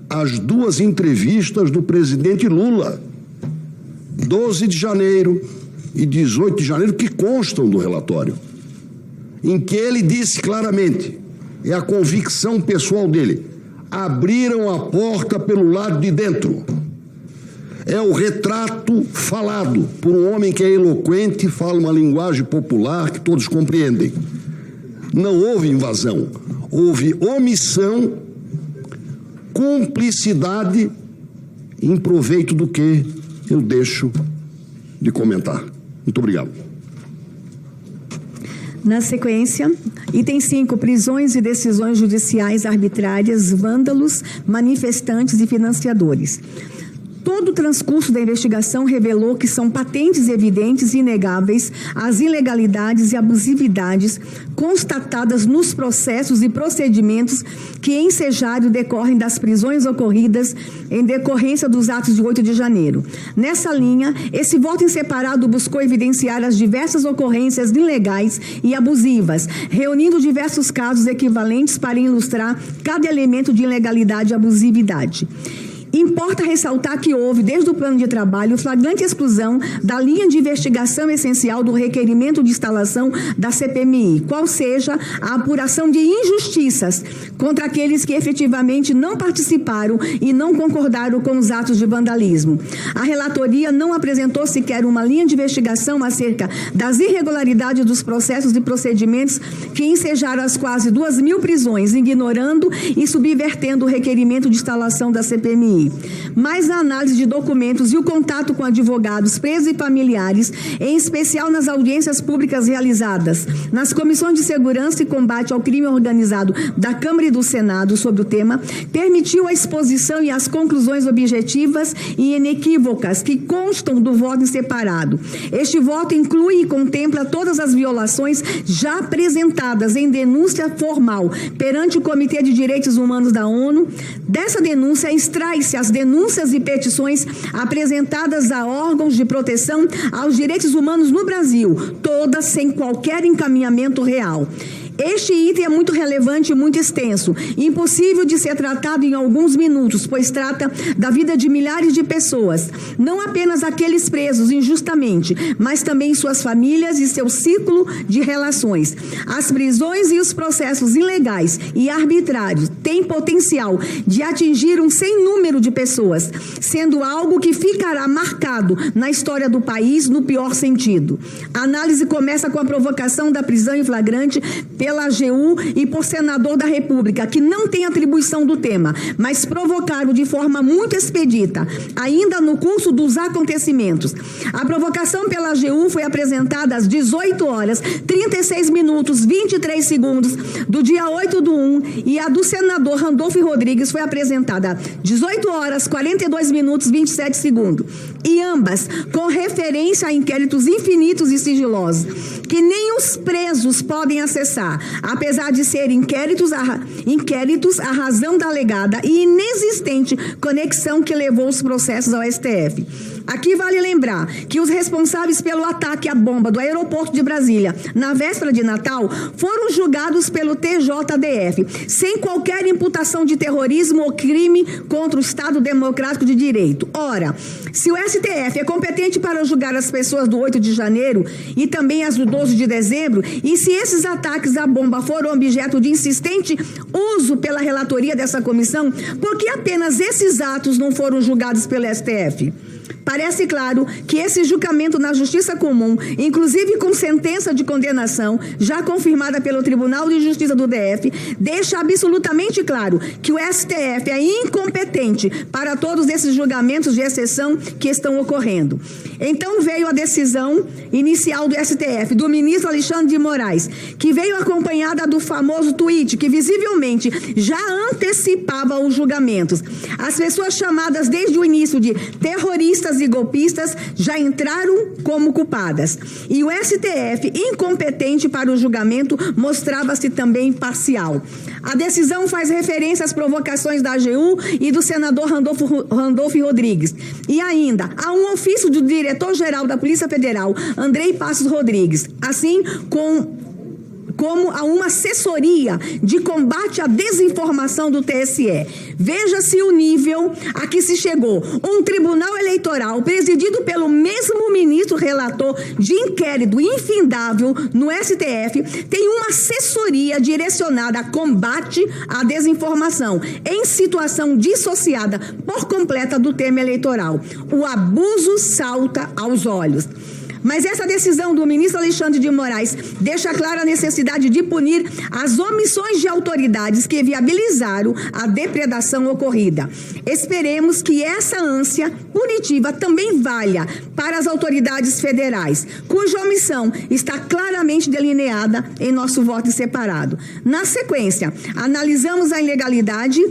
as 2 entrevistas do presidente Lula, 12 de janeiro e 18 de janeiro, que constam do relatório, em que ele disse claramente, é a convicção pessoal dele, abriram a porta pelo lado de dentro. É o retrato falado por um homem que é eloquente, fala uma linguagem popular que todos compreendem. Não houve invasão, houve omissão, cumplicidade, em proveito do que eu deixo de comentar. Muito obrigado. Na sequência, item 5, prisões e decisões judiciais arbitrárias, vândalos, manifestantes e financiadores. Todo o transcurso da investigação revelou que são patentes, evidentes e inegáveis as ilegalidades e abusividades constatadas nos processos e procedimentos que em Cejário decorrem das prisões ocorridas em decorrência dos atos de 8 de janeiro. Nessa linha, esse voto em separado buscou evidenciar as diversas ocorrências ilegais e abusivas, reunindo diversos casos equivalentes para ilustrar cada elemento de ilegalidade e abusividade. Importa ressaltar que houve, desde o plano de trabalho, flagrante exclusão da linha de investigação essencial do requerimento de instalação da CPMI, qual seja a apuração de injustiças contra aqueles que efetivamente não participaram e não concordaram com os atos de vandalismo. A relatoria não apresentou sequer uma linha de investigação acerca das irregularidades dos processos e procedimentos que ensejaram as quase 2.000 prisões, ignorando e subvertendo o requerimento de instalação da CPMI. Mas a análise de documentos e o contato com advogados, presos e familiares, em especial nas audiências públicas realizadas nas comissões de segurança e combate ao crime organizado da Câmara e do Senado sobre o tema, permitiu a exposição e as conclusões objetivas e inequívocas que constam do voto em separado. Este voto inclui e contempla todas as violações já apresentadas em denúncia formal perante o Comitê de Direitos Humanos da ONU. Dessa denúncia extrai-se as denúncias e petições apresentadas a órgãos de proteção aos direitos humanos no Brasil, todas sem qualquer encaminhamento real. Este item é muito relevante e muito extenso, impossível de ser tratado em alguns minutos, pois trata da vida de milhares de pessoas, não apenas aqueles presos injustamente, mas também suas famílias e seu ciclo de relações. As prisões e os processos ilegais e arbitrários têm potencial de atingir um sem número de pessoas, sendo algo que ficará marcado na história do país no pior sentido. A análise começa com a provocação da prisão em flagrante pela AGU e por senador da República, que não tem atribuição do tema, mas provocaram de forma muito expedita, ainda no curso dos acontecimentos. A provocação pela AGU foi apresentada às 18 horas, 36 minutos, 23 segundos do dia 8/1 e a do senador Randolfo Rodrigues foi apresentada às 18 horas, 42 minutos, 27 segundos. e ambas com referência a inquéritos infinitos e sigilosos, que nem os presos podem acessar, apesar de serem inquéritos a razão da alegada e inexistente conexão que levou os processos ao STF. Aqui vale lembrar que os responsáveis pelo ataque à bomba do aeroporto de Brasília, na véspera de Natal, foram julgados pelo TJDF, sem qualquer imputação de terrorismo ou crime contra o Estado Democrático de Direito. Ora, se o STF é competente para julgar as pessoas do 8 de janeiro e também as do 12 de dezembro, e se esses ataques à bomba foram objeto de insistente uso pela relatoria dessa comissão, por que apenas esses atos não foram julgados pelo STF? Parece claro que esse julgamento na Justiça Comum, inclusive com sentença de condenação, já confirmada pelo Tribunal de Justiça do DF, deixa absolutamente claro que o STF é incompetente para todos esses julgamentos de exceção que estão ocorrendo. Então veio a decisão inicial do STF, do ministro Alexandre de Moraes, que veio acompanhada do famoso tweet, que visivelmente já antecipava os julgamentos. As pessoas chamadas desde o início de terroristas e golpistas já entraram como culpadas. E o STF, incompetente para o julgamento, mostrava-se também parcial. A decisão faz referência às provocações da AGU e do senador Randolfo Rodrigues. E ainda, há um ofício do diretor-geral da Polícia Federal, Andrei Passos Rodrigues, assim como a uma assessoria de combate à desinformação do TSE. Veja-se o nível a que se chegou. Um tribunal eleitoral presidido pelo mesmo ministro relator de inquérito infindável no STF tem uma assessoria direcionada a combate à desinformação em situação dissociada por completa do tema eleitoral. O abuso salta aos olhos. Mas essa decisão do ministro Alexandre de Moraes deixa clara a necessidade de punir as omissões de autoridades que viabilizaram a depredação ocorrida. Esperemos que essa ânsia punitiva também valha para as autoridades federais, cuja omissão está claramente delineada em nosso voto separado. Na sequência, analisamos a ilegalidade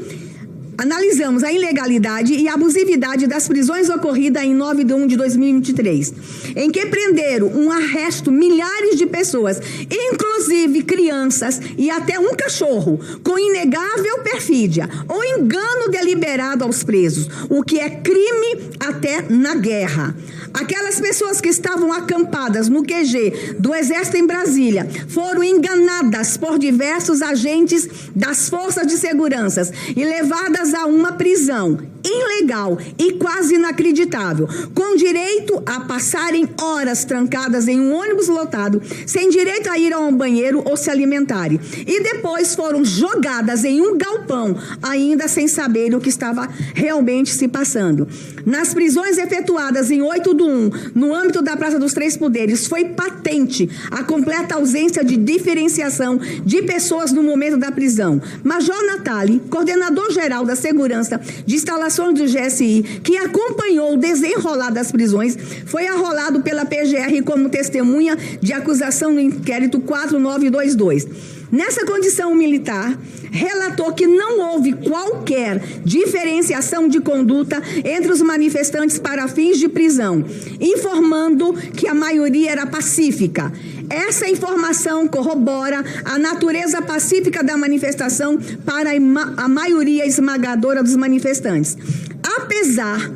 e abusividade das prisões ocorridas em 9 de 1 de 2023, em que prenderam um arresto milhares de pessoas, inclusive crianças e até um cachorro, com inegável perfídia ou engano deliberado aos presos, o que é crime até na guerra. Aquelas pessoas que estavam acampadas no QG do Exército em Brasília foram enganadas por diversos agentes das forças de segurança e levadas a uma prisão ilegal e quase inacreditável, com direito a passarem horas trancadas em um ônibus lotado, sem direito a ir a um banheiro ou se alimentarem. E depois foram jogadas em um galpão, ainda sem saber o que estava realmente se passando. Nas prisões efetuadas em 8/1, no âmbito da Praça dos Três Poderes, foi patente a completa ausência de diferenciação de pessoas no momento da prisão. Major Natali, coordenador-geral da Segurança de Instalações do GSI, que acompanhou o desenrolar das prisões, foi arrolado pela PGR como testemunha de acusação no inquérito 4922. Nessa condição, o militar relatou que não houve qualquer diferenciação de conduta entre os manifestantes para fins de prisão, informando que a maioria era pacífica. Essa informação corrobora a natureza pacífica da manifestação para a maioria esmagadora dos manifestantes. Apesar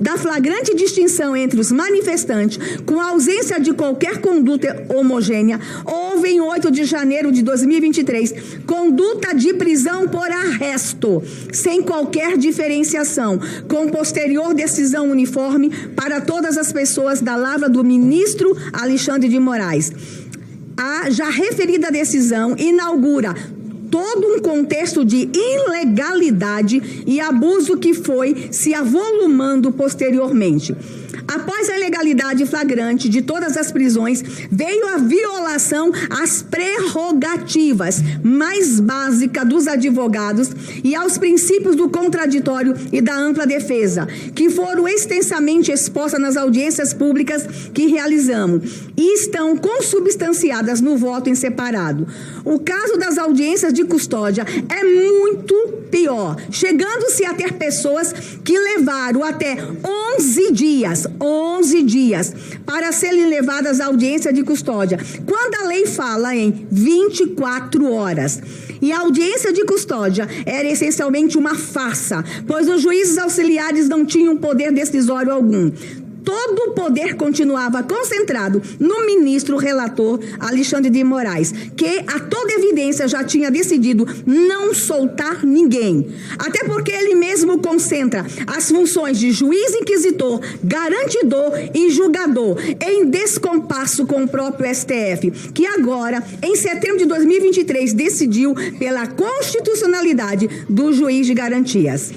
da flagrante distinção entre os manifestantes, com a ausência de qualquer conduta homogênea, houve em 8 de janeiro de 2023 conduta de prisão por arresto, sem qualquer diferenciação, com posterior decisão uniforme para todas as pessoas da lavra do ministro Alexandre de Moraes. A já referida decisão inaugura todo um contexto de ilegalidade e abuso que foi se avolumando posteriormente. Após a ilegalidade flagrante de todas as prisões, veio a violação às prerrogativas mais básicas dos advogados e aos princípios do contraditório e da ampla defesa, que foram extensamente expostas nas audiências públicas que realizamos e estão consubstanciadas no voto em separado. O caso das audiências de custódia é muito pior, chegando-se a ter pessoas que levaram até 11 dias para serem levadas à audiência de custódia, quando a lei fala em 24 horas. E a audiência de custódia era essencialmente uma farsa, pois os juízes auxiliares não tinham poder decisório algum. Todo o poder continuava concentrado no ministro relator Alexandre de Moraes, que a toda evidência já tinha decidido não soltar ninguém. Até porque ele mesmo concentra as funções de juiz inquisitor, garantidor e julgador em descompasso com o próprio STF, que agora, em setembro de 2023, decidiu pela constitucionalidade do juiz de garantias.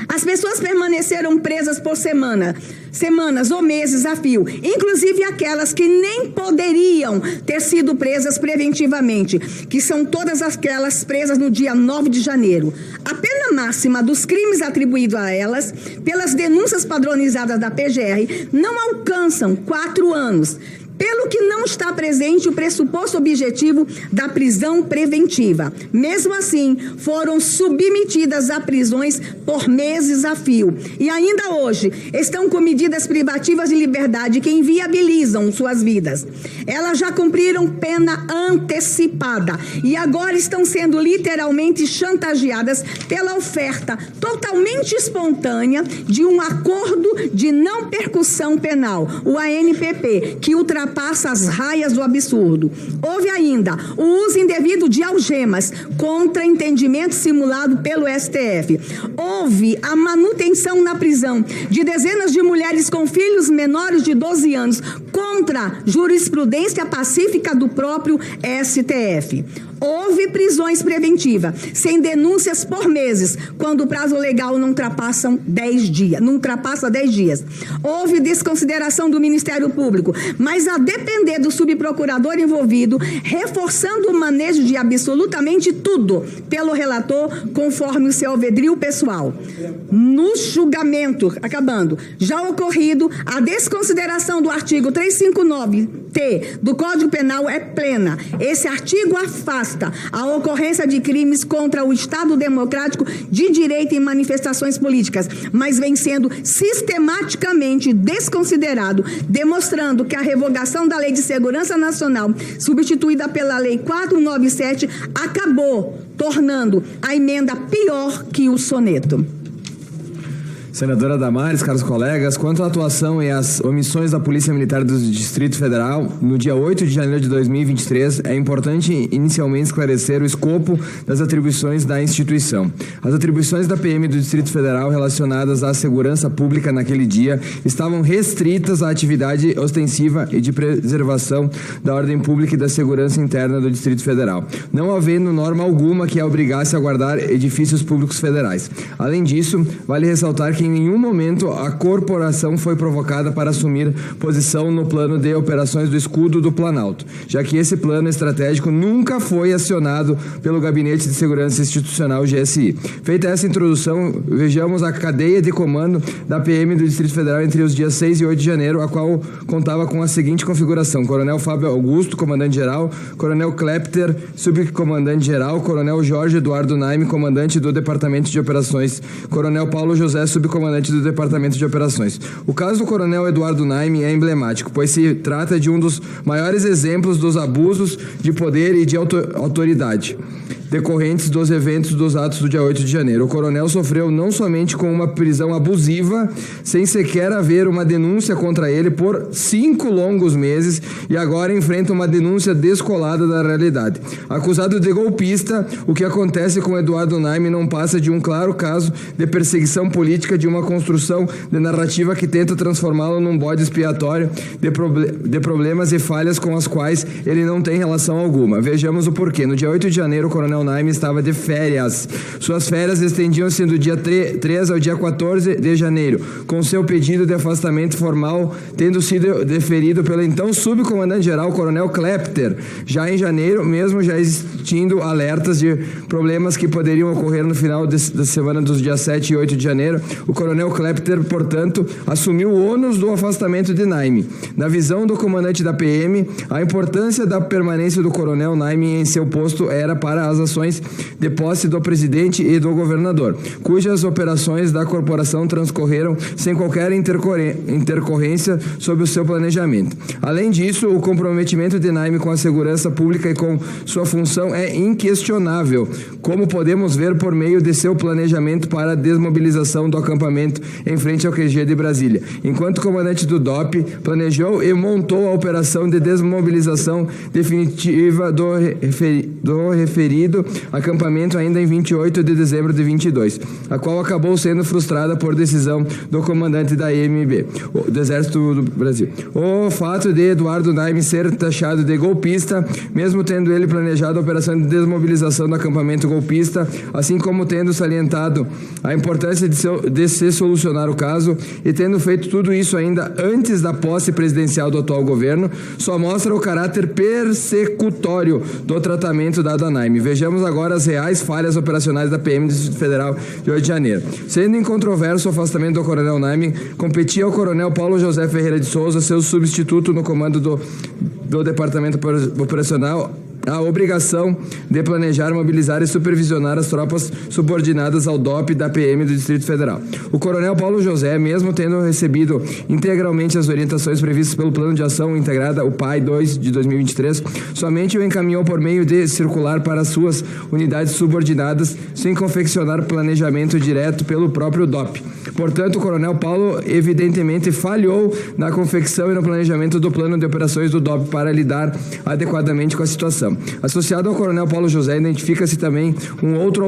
As pessoas permaneceram presas por semanas ou meses a fio, inclusive aquelas que nem poderiam ter sido presas preventivamente, que são todas aquelas presas no dia 9 de janeiro. A pena máxima dos crimes atribuídos a elas, pelas denúncias padronizadas da PGR, não alcançam 4 anos. Pelo que não está presente o pressuposto objetivo da prisão preventiva. Mesmo assim, foram submetidas a prisões por meses a fio. E ainda hoje, estão com medidas privativas de liberdade que inviabilizam suas vidas. Elas já cumpriram pena antecipada e agora estão sendo literalmente chantageadas pela oferta totalmente espontânea de um acordo de não percussão penal, o ANPP, que ultrapassa as raias do absurdo. Houve ainda o uso indevido de algemas contra entendimento simulado pelo STF. Houve a manutenção na prisão de dezenas de mulheres com filhos menores de 12 anos contra jurisprudência pacífica do próprio STF. Houve prisões preventivas, sem denúncias por meses, quando o prazo legal não ultrapassa 10 dias. Houve desconsideração do Ministério Público, mas a depender do subprocurador envolvido, reforçando o manejo de absolutamente tudo pelo relator, conforme o seu alvedrio pessoal. No julgamento, já ocorrido, a desconsideração do artigo 359-T do Código Penal é plena. Esse artigo afasta a ocorrência de crimes contra o Estado Democrático de Direito em manifestações políticas, mas vem sendo sistematicamente desconsiderado, demonstrando que a revogação da Lei de Segurança Nacional, substituída pela Lei 497, acabou tornando a emenda pior que o soneto. Senadora Damares, caros colegas, quanto à atuação e às omissões da Polícia Militar do Distrito Federal, no dia 8 de janeiro de 2023, é importante inicialmente esclarecer o escopo das atribuições da instituição. As atribuições da PM do Distrito Federal relacionadas à segurança pública naquele dia estavam restritas à atividade ostensiva e de preservação da ordem pública e da segurança interna do Distrito Federal, não havendo norma alguma que a obrigasse a guardar edifícios públicos federais. Além disso, vale ressaltar que em nenhum momento a corporação foi provocada para assumir posição no plano de operações do Escudo do Planalto, já que esse plano estratégico nunca foi acionado pelo Gabinete de Segurança Institucional, GSI. Feita essa introdução, vejamos a cadeia de comando da PM do Distrito Federal entre os dias 6 e 8 de janeiro, a qual contava com a seguinte configuração: Coronel Fábio Augusto, comandante-geral; Coronel Klepter, subcomandante-geral; Coronel Jorge Eduardo Naime, comandante do Departamento de Operações; Coronel Paulo José, subcomandante do Departamento de Operações. O caso do Coronel Eduardo Naime é emblemático, pois se trata de um dos maiores exemplos dos abusos de poder e de autoridade decorrentes dos eventos dos atos do dia 8 de janeiro. O coronel sofreu não somente com uma prisão abusiva, sem sequer haver uma denúncia contra ele por 5 longos meses, e agora enfrenta uma denúncia descolada da realidade. Acusado de golpista, o que acontece com Eduardo Naime não passa de um claro caso de perseguição política, de uma construção de narrativa que tenta transformá-lo num bode expiatório de problemas e falhas com as quais ele não tem relação alguma. Vejamos o porquê. No dia 8 de janeiro, o coronel Naime estava de férias. Suas férias estendiam-se do dia 3 ao dia 14 de janeiro, com seu pedido de afastamento formal tendo sido deferido pelo então subcomandante-geral Coronel Klepter. Já em janeiro, mesmo já existindo alertas de problemas que poderiam ocorrer no final da semana dos dias 7 e 8 de janeiro, o Coronel Klepter, portanto, assumiu o ônus do afastamento de Naime. Na visão do comandante da PM, a importância da permanência do Coronel Naime em seu posto era para as ações de posse do presidente e do governador, cujas operações da corporação transcorreram sem qualquer intercorrência sobre o seu planejamento. Além disso, o comprometimento de Naime com a segurança pública e com sua função é inquestionável, como podemos ver por meio de seu planejamento para a desmobilização do acampamento em frente ao QG de Brasília. Enquanto comandante do DOP, planejou e montou a operação de desmobilização definitiva do referido acampamento ainda em 28 de dezembro de 22, a qual acabou sendo frustrada por decisão do comandante da EMB, do Exército do Brasil. O fato de Eduardo Naime ser taxado de golpista, mesmo tendo ele planejado a operação de desmobilização do acampamento golpista, assim como tendo salientado a importância de se solucionar o caso e tendo feito tudo isso ainda antes da posse presidencial do atual governo, só mostra o caráter persecutório do tratamento dado a Naime. Vejamos agora as reais falhas operacionais da PM do Distrito Federal de 8 de janeiro. Sendo incontroverso o afastamento do Coronel Naime, competia ao Coronel Paulo José Ferreira de Souza, seu substituto no comando do Departamento Operacional, a obrigação de planejar, mobilizar e supervisionar as tropas subordinadas ao DOP da PM do Distrito Federal. O Coronel Paulo José, mesmo tendo recebido integralmente as orientações previstas pelo Plano de Ação Integrada, o PAI 2 de 2023, somente o encaminhou por meio de circular para suas unidades subordinadas, sem confeccionar planejamento direto pelo próprio DOP. Portanto, o Coronel Paulo evidentemente falhou na confecção e no planejamento do plano de operações do DOP para lidar adequadamente com a situação. Associado ao Coronel Paulo José, identifica-se também um outro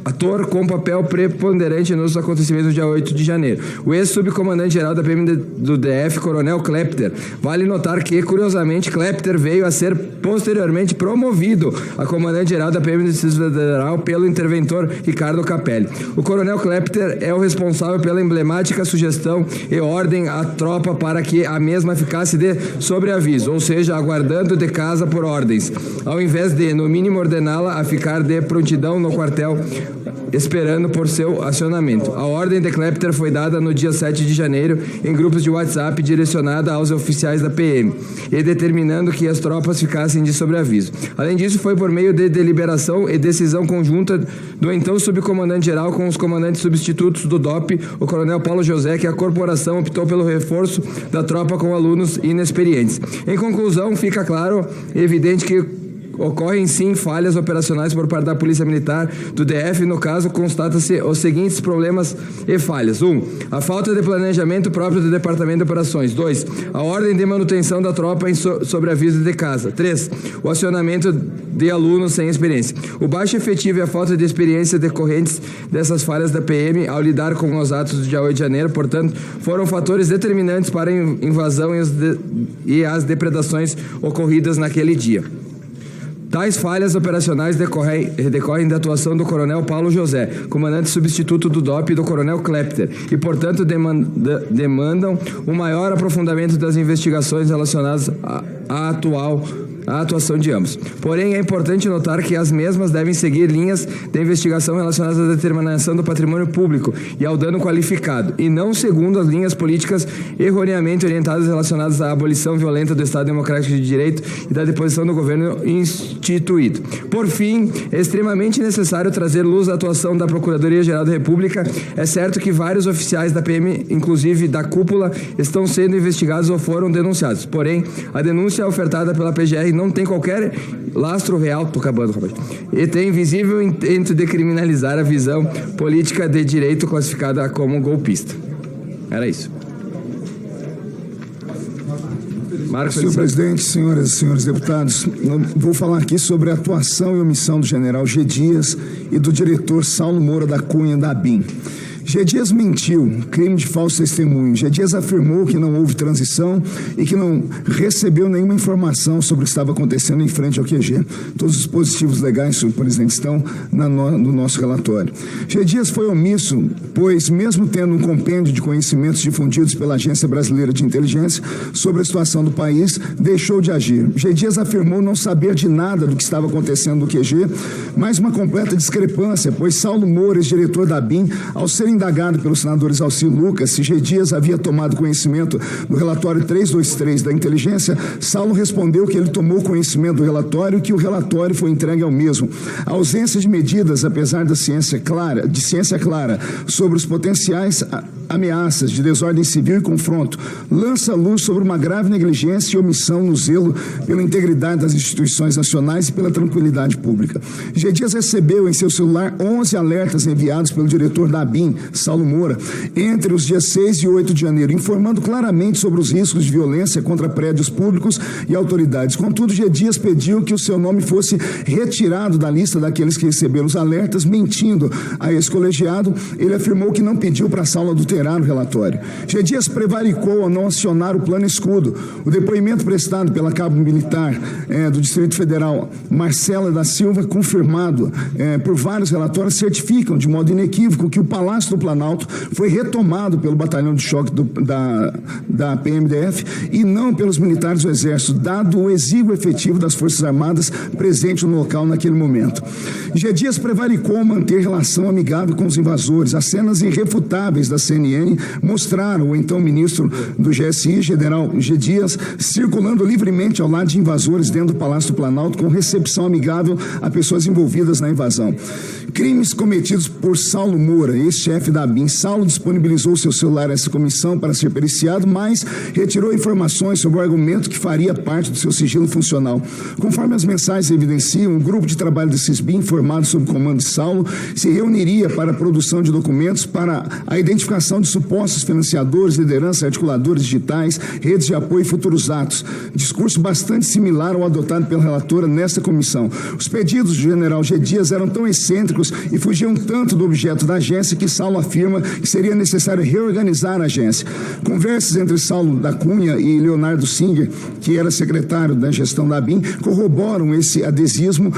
ator com papel preponderante nos acontecimentos do dia 8 de janeiro. O ex-subcomandante-geral da PM do DF, Coronel Klepter. Vale notar que, curiosamente, Klepter veio a ser posteriormente promovido a comandante-geral da PM do Distrito Federal pelo interventor Ricardo Capelli. O Coronel Klepter é o responsável pela emblemática sugestão e ordem à tropa para que a mesma ficasse de sobreaviso, ou seja, aguardando de casa por ordens, ao invés de, no mínimo, ordená-la a ficar de prontidão no quartel, esperando por seu acionamento. A ordem de Klepter foi dada no dia 7 de janeiro em grupos de WhatsApp direcionada aos oficiais da PM e determinando que as tropas ficassem de sobreaviso. Além disso, foi por meio de deliberação e decisão conjunta do então subcomandante-geral com os comandantes substitutos do DOP, o Coronel Paulo José, que a corporação optou pelo reforço da tropa com alunos inexperientes. Em conclusão, fica claro e evidente que ocorrem sim falhas operacionais por parte da Polícia Militar do DF. No caso, constata-se os seguintes problemas e falhas: 1. A falta de planejamento próprio do Departamento de Operações. 2. A ordem de manutenção da tropa em sobreaviso de casa. 3. O acionamento de alunos sem experiência. O baixo efetivo e a falta de experiência decorrentes dessas falhas da PM ao lidar com os atos do dia 8 de janeiro, portanto, foram fatores determinantes para a invasão e as depredações ocorridas naquele dia. Tais falhas operacionais decorrem da atuação do Coronel Paulo José, comandante substituto do DOP, e do Coronel Klepter, e, portanto, demandam um maior aprofundamento das investigações relacionadas à atuação de ambos. Porém, é importante notar que as mesmas devem seguir linhas de investigação relacionadas à determinação do patrimônio público e ao dano qualificado, e não segundo as linhas políticas erroneamente orientadas relacionadas à abolição violenta do Estado Democrático de Direito e da deposição do governo instituído. Por fim, é extremamente necessário trazer luz à atuação da Procuradoria-Geral da República. É certo que vários oficiais da PM, inclusive da cúpula, estão sendo investigados ou foram denunciados. Porém, a denúncia ofertada pela PGR não tem qualquer lastro real, e tem visível intento de criminalizar a visão política de direito classificada como golpista. Era isso. Senhor presidente, senhoras e senhores deputados, eu vou falar aqui sobre a atuação e omissão do general G. Dias e do diretor Saulo Moura da Cunha da ABIN. G. Dias mentiu, crime de falso testemunho. G. Dias afirmou que não houve transição e que não recebeu nenhuma informação sobre o que estava acontecendo em frente ao QG. Todos os dispositivos legais, senhor presidente, estão no nosso relatório. G. Dias foi omisso, pois, mesmo tendo um compêndio de conhecimentos difundidos pela Agência Brasileira de Inteligência sobre a situação do país, deixou de agir. G. Dias afirmou não saber de nada do que estava acontecendo no QG, mas uma completa discrepância, pois Saulo Moura, ex-diretor da ABIN, ao ser indagado pelos senadores Alcir Lucas se G. Dias havia tomado conhecimento do relatório 323 da Inteligência, Saulo respondeu que ele tomou conhecimento do relatório e que o relatório foi entregue ao mesmo. A ausência de medidas, apesar da ciência clara sobre os potenciais ameaças de desordem civil e confronto, lança luz sobre uma grave negligência e omissão no zelo pela integridade das instituições nacionais e pela tranquilidade pública. G. Dias recebeu em seu celular 11 alertas enviados pelo diretor da ABIN, Saulo Moura, entre os dias 6 e 8 de janeiro, informando claramente sobre os riscos de violência contra prédios públicos e autoridades. Contudo, G. Dias pediu que o seu nome fosse retirado da lista daqueles que receberam os alertas, mentindo a esse colegiado. Ele afirmou que não pediu para Saulo adulterar o relatório. G. Dias prevaricou ao não acionar o plano escudo. O depoimento prestado pela cabo militar do Distrito Federal, Marcela da Silva, confirmado por vários relatórios, certificam de modo inequívoco que o Palácio do Planalto foi retomado pelo batalhão de choque da PMDF e não pelos militares do Exército, dado o exíguo efetivo das Forças Armadas presente no local naquele momento. G. Dias prevaricou manter relação amigável com os invasores. As cenas irrefutáveis da CNN mostraram o então ministro do GSI, general G. Dias, circulando livremente ao lado de invasores dentro do Palácio do Planalto, com recepção amigável a pessoas envolvidas na invasão. Crimes cometidos por Saulo Moura, ex-chefe da ABIN. Saulo disponibilizou seu celular a essa comissão para ser periciado, mas retirou informações sobre o argumento que faria parte do seu sigilo funcional. Conforme as mensagens evidenciam, um grupo de trabalho do CISBim, formado sob o comando de Saulo, se reuniria para a produção de documentos para a identificação de supostos financiadores, lideranças, articuladores digitais, redes de apoio e futuros atos. Discurso bastante similar ao adotado pela relatora nesta comissão. Os pedidos do general G. Dias eram tão excêntricos e fugiam tanto do objeto da agência que Saulo afirma que seria necessário reorganizar a agência. Conversas entre Saulo da Cunha e Leonardo Singer, que era secretário da gestão da ABIN, corroboram esse adesismo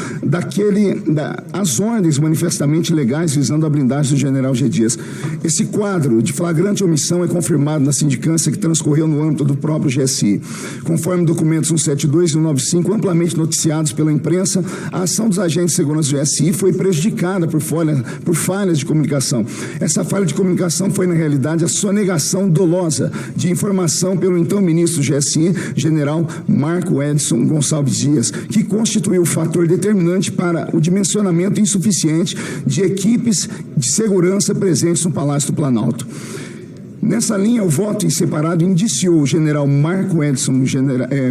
às ordens manifestamente legais visando a blindagem do general G. Dias. Esse quadro de flagrante omissão é confirmado na sindicância que transcorreu no âmbito do próprio GSI. Conforme documentos 172 e 195, amplamente noticiados pela imprensa, a ação dos agentes de segurança do GSI foi prejudicada por falhas de comunicação. Essa falha de comunicação foi, na realidade, a sonegação dolosa de informação pelo então ministro do GSI, general Marco Edson Gonçalves Dias, que constituiu o fator determinante para o dimensionamento insuficiente de equipes de segurança presentes no Palácio do Planalto. Nessa linha, o voto em separado indiciou o general Marco Edson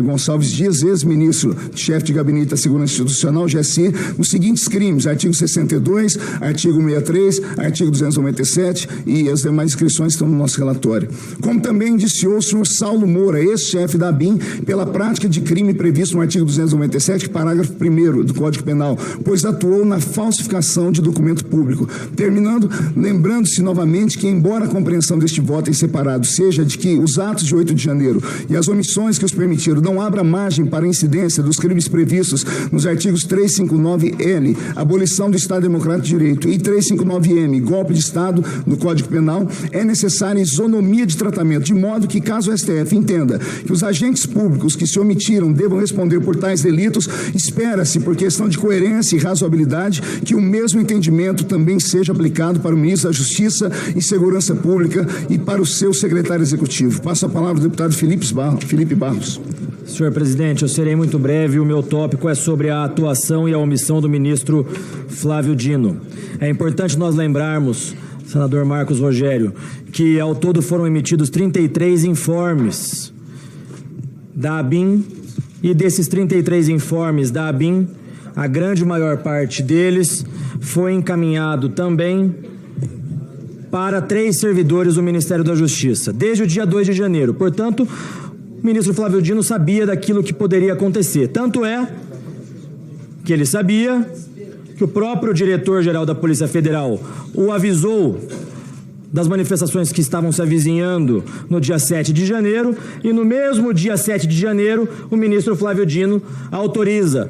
Gonçalves Dias, ex-ministro, chefe de gabinete da Segurança Institucional, GSI, nos seguintes crimes: artigo 62, artigo 63, artigo 297 e as demais inscrições estão no nosso relatório. Como também indiciou o senhor Saulo Moura, ex-chefe da ABIN, pela prática de crime previsto no artigo 297, parágrafo 1º do Código Penal, pois atuou na falsificação de documento público. Terminando, lembrando-se novamente que, embora a compreensão deste voto em separado seja de que os atos de 8 de janeiro e as omissões que os permitiram não abra margem para a incidência dos crimes previstos nos artigos 359-L, abolição do Estado Democrático de Direito, e 359-M, golpe de Estado, no Código Penal, é necessária isonomia de tratamento, de modo que, caso o STF entenda que os agentes públicos que se omitiram devam responder por tais delitos, espera-se, por questão de coerência e razoabilidade, que o mesmo entendimento também seja aplicado para o ministro da Justiça e Segurança Pública e para o seu secretário executivo. Passo a palavra ao deputado Felipe Barros. Senhor presidente, eu serei muito breve. O meu tópico é sobre a atuação e a omissão do ministro Flávio Dino. É importante nós lembrarmos, senador Marcos Rogério, que ao todo foram emitidos 33 informes da ABIN, e desses 33 informes da ABIN, a grande maior parte deles foi encaminhado também para 3 servidores do Ministério da Justiça, desde o dia 2 de janeiro. Portanto, o ministro Flávio Dino sabia daquilo que poderia acontecer. Tanto é que ele sabia que o próprio diretor-geral da Polícia Federal o avisou das manifestações que estavam se avizinhando no dia 7 de janeiro, e no mesmo dia 7 de janeiro, o ministro Flávio Dino autoriza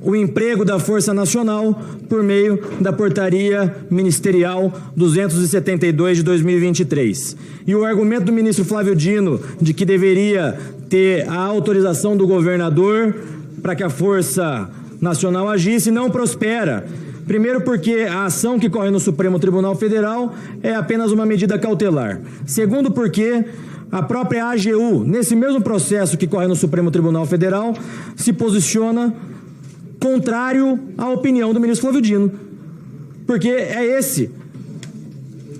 o emprego da Força Nacional por meio da Portaria Ministerial 272 de 2023. E o argumento do ministro Flávio Dino de que deveria ter a autorização do governador para que a Força Nacional agisse não prospera. Primeiro porque a ação que corre no Supremo Tribunal Federal é apenas uma medida cautelar. Segundo porque a própria AGU, nesse mesmo processo que corre no Supremo Tribunal Federal, se posiciona contrário à opinião do ministro Flávio Dino. Porque é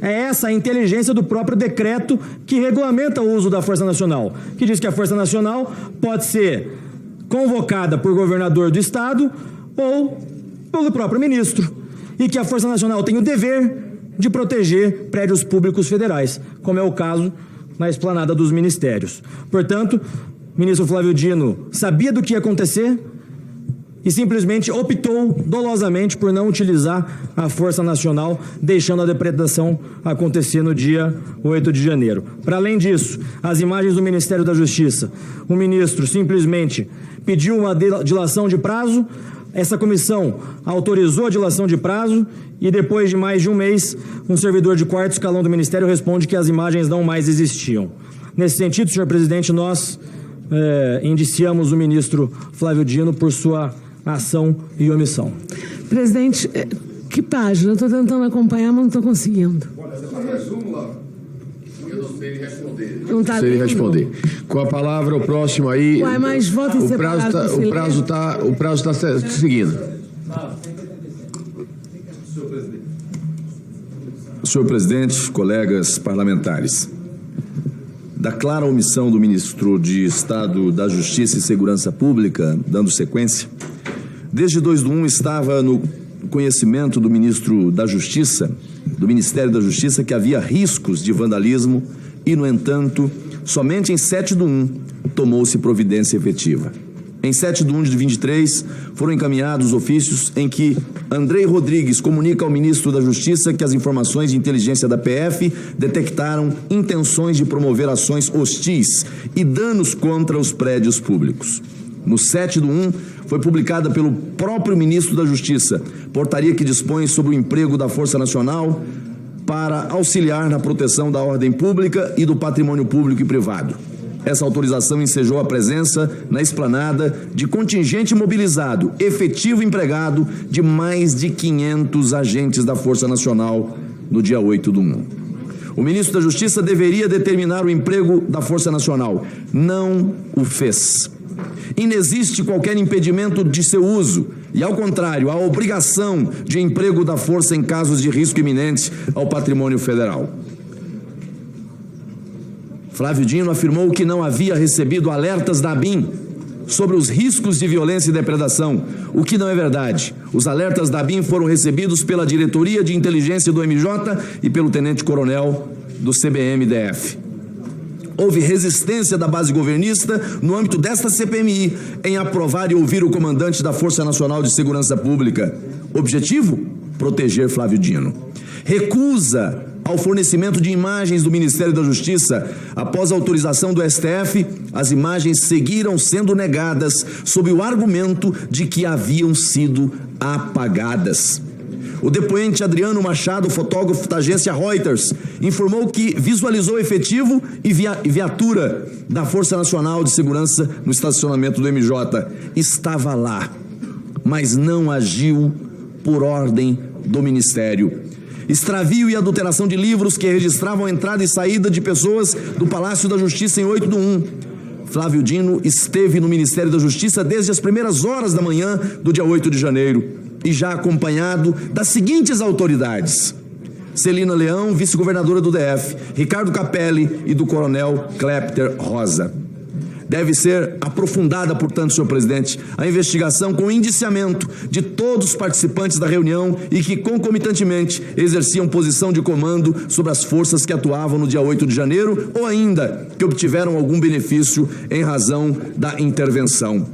essa a inteligência do próprio decreto que regulamenta o uso da Força Nacional, que diz que a Força Nacional pode ser convocada por governador do Estado ou pelo próprio ministro, e que a Força Nacional tem o dever de proteger prédios públicos federais, como é o caso na esplanada dos ministérios. Portanto, o ministro Flávio Dino sabia do que ia acontecer e simplesmente optou dolosamente por não utilizar a Força Nacional, deixando a depredação acontecer no dia 8 de janeiro. Para além disso, as imagens do Ministério da Justiça, o ministro simplesmente pediu uma dilação de prazo, essa comissão autorizou a dilação de prazo e depois de mais de um mês, um servidor de quarto escalão do Ministério responde que as imagens não mais existiam. Nesse sentido, senhor presidente, nós indiciamos o ministro Flávio Dino por sua ação e omissão. Presidente, que página? Eu estou tentando acompanhar, mas não estou conseguindo. Eu não sei responder. Não tá sei responder. Com a palavra, o próximo aí. Ué, mas voto em separado. O prazo está seguindo. Senhor presidente, colegas parlamentares, da clara omissão do ministro de Estado da Justiça e Segurança Pública, dando sequência, desde 2/1 estava no conhecimento do ministro da Justiça, do Ministério da Justiça, que havia riscos de vandalismo e, no entanto, somente em 7/1 tomou-se providência efetiva. Em 7/1 de 23, foram encaminhados ofícios em que Andrei Rodrigues comunica ao ministro da Justiça que as informações de inteligência da PF detectaram intenções de promover ações hostis e danos contra os prédios públicos. No 7/1, foi publicada pelo próprio ministro da Justiça, portaria que dispõe sobre o emprego da Força Nacional para auxiliar na proteção da ordem pública e do patrimônio público e privado. Essa autorização ensejou a presença na esplanada de contingente mobilizado, efetivo empregado de mais de 500 agentes da Força Nacional no dia 8/1. O ministro da Justiça deveria determinar o emprego da Força Nacional. Não o fez. Inexiste qualquer impedimento de seu uso e, ao contrário, há obrigação de emprego da força em casos de risco iminente ao patrimônio federal. Flávio Dino afirmou que não havia recebido alertas da ABIN sobre os riscos de violência e depredação, o que não é verdade. Os alertas da ABIN foram recebidos pela Diretoria de Inteligência do MJ e pelo Tenente-Coronel do CBM-DF. Houve resistência da base governista no âmbito desta CPMI em aprovar e ouvir o comandante da Força Nacional de Segurança Pública. Objetivo? Proteger Flávio Dino. Recusa ao fornecimento de imagens do Ministério da Justiça. Após a autorização do STF, as imagens seguiram sendo negadas sob o argumento de que haviam sido apagadas. O depoente Adriano Machado, fotógrafo da agência Reuters, informou que visualizou efetivo e viatura da Força Nacional de Segurança no estacionamento do MJ. Estava lá, mas não agiu por ordem do Ministério. Extravio e adulteração de livros que registravam a entrada e saída de pessoas do Palácio da Justiça em 8/1. Flávio Dino esteve no Ministério da Justiça desde as primeiras horas da manhã do dia 8 de janeiro e já acompanhado das seguintes autoridades: Celina Leão, vice-governadora do DF, Ricardo Capelli e do coronel Clepter Rosa. Deve ser aprofundada, portanto, senhor presidente, a investigação com indiciamento de todos os participantes da reunião e que, concomitantemente, exerciam posição de comando sobre as forças que atuavam no dia 8 de janeiro ou ainda que obtiveram algum benefício em razão da intervenção.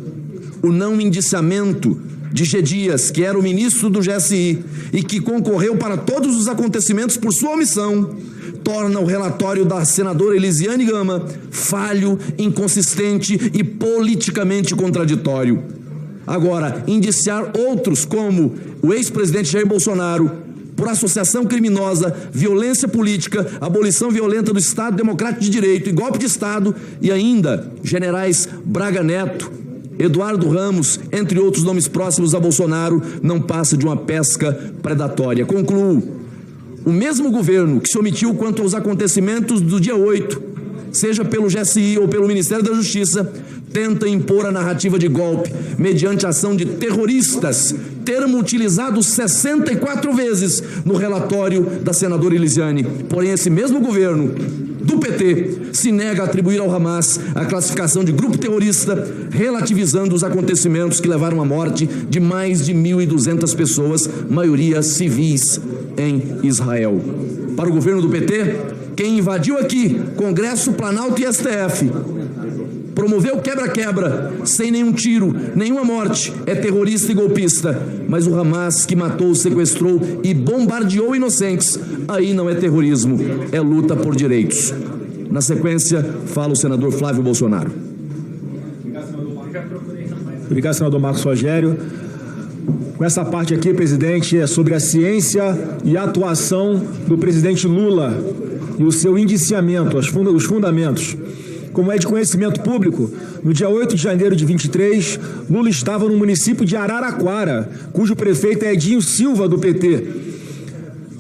O não indiciamento de G. Dias, que era o ministro do GSI e que concorreu para todos os acontecimentos por sua omissão, torna o relatório da senadora Elisiane Gama falho, inconsistente e politicamente contraditório. Agora, indiciar outros, como o ex-presidente Jair Bolsonaro, por associação criminosa, violência política, abolição violenta do Estado Democrático de Direito e golpe de Estado, e ainda generais Braga Neto, Eduardo Ramos, entre outros nomes próximos a Bolsonaro, não passa de uma pesca predatória. Concluo. O mesmo governo que se omitiu quanto aos acontecimentos do dia 8, seja pelo GSI ou pelo Ministério da Justiça, tenta impor a narrativa de golpe mediante a ação de terroristas, termo utilizado 64 vezes no relatório da senadora Elisiane. Porém, esse mesmo governo do PT se nega a atribuir ao Hamas a classificação de grupo terrorista, relativizando os acontecimentos que levaram à morte de mais de 1.200 pessoas, maioria civis, em Israel. Para o governo do PT, quem invadiu aqui Congresso, Planalto e STF, promoveu quebra-quebra, sem nenhum tiro, nenhuma morte, é terrorista e golpista. Mas o Hamas, que matou, sequestrou e bombardeou inocentes, aí não é terrorismo, é luta por direitos. Na sequência, fala o senador Flávio Bolsonaro. Obrigado, senador Marcos Rogério. Com essa parte aqui, presidente, é sobre a ciência e a atuação do presidente Lula e o seu indiciamento, os fundamentos. Como é de conhecimento público, no dia 8 de janeiro de 23, Lula estava no município de Araraquara, cujo prefeito é Edinho Silva, do PT.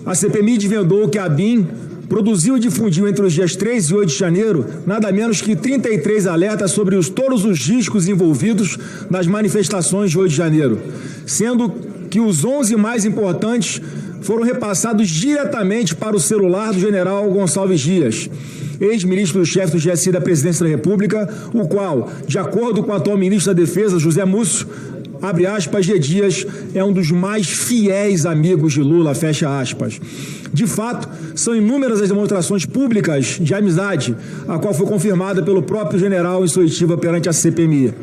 A CPMI desvendou que a ABIN produziu e difundiu entre os dias 3 e 8 de janeiro nada menos que 33 alertas sobre todos os riscos envolvidos nas manifestações de 8 de janeiro, sendo que os 11 mais importantes foram repassados diretamente para o celular do general Gonçalves Dias, ex-ministro-chefe do GSI da Presidência da República, o qual, de acordo com o atual ministro da Defesa, José Múcio, abre aspas, G. Dias é um dos mais fiéis amigos de Lula, fecha aspas. De fato, são inúmeras as demonstrações públicas de amizade, a qual foi confirmada pelo próprio general em oitiva perante a CPMI.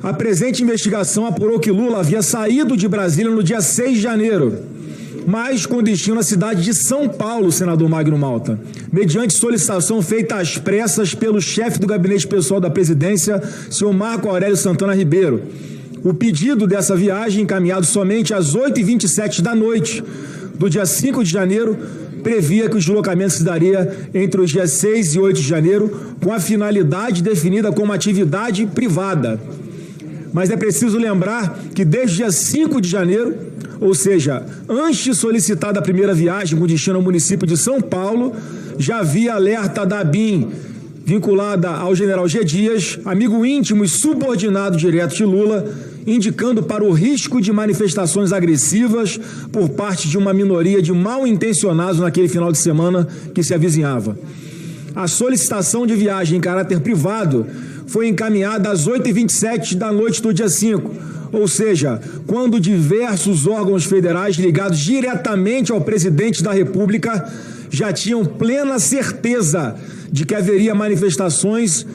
A presente investigação apurou que Lula havia saído de Brasília no dia 6 de janeiro, mas com destino na cidade de São Paulo, senador Magno Malta, mediante solicitação feita às pressas pelo chefe do gabinete pessoal da presidência, senhor Marco Aurélio Santana Ribeiro. O pedido dessa viagem, encaminhado somente às 8h27 da noite do dia 5 de janeiro, previa que o deslocamento se daria entre os dias 6 e 8 de janeiro, com a finalidade definida como atividade privada. Mas é preciso lembrar que desde o dia 5 de janeiro, ou seja, antes de solicitada a primeira viagem com destino ao município de São Paulo, já havia alerta da ABIN, vinculada ao general G. Dias, amigo íntimo e subordinado direto de Lula, indicando para o risco de manifestações agressivas por parte de uma minoria de mal-intencionados naquele final de semana que se avizinhava. A solicitação de viagem em caráter privado foi encaminhada às 8h27 da noite do dia 5, ou seja, quando diversos órgãos federais ligados diretamente ao presidente da República já tinham plena certeza de que haveria manifestações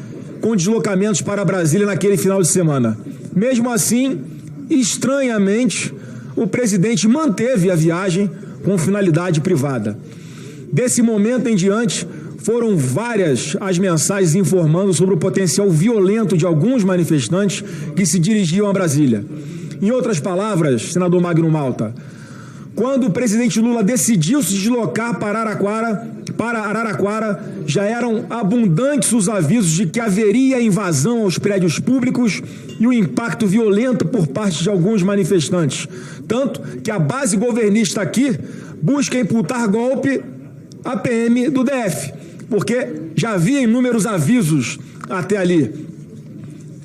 com deslocamentos para Brasília naquele final de semana. Mesmo assim, estranhamente, o presidente manteve a viagem com finalidade privada. Desse momento em diante, foram várias as mensagens informando sobre o potencial violento de alguns manifestantes que se dirigiam a Brasília. Em outras palavras, senador Magno Malta, quando o presidente Lula decidiu se deslocar para Araraquara, já eram abundantes os avisos de que haveria invasão aos prédios públicos e o impacto violento por parte de alguns manifestantes. Tanto que a base governista aqui busca imputar golpe à PM do DF, porque já havia inúmeros avisos até ali.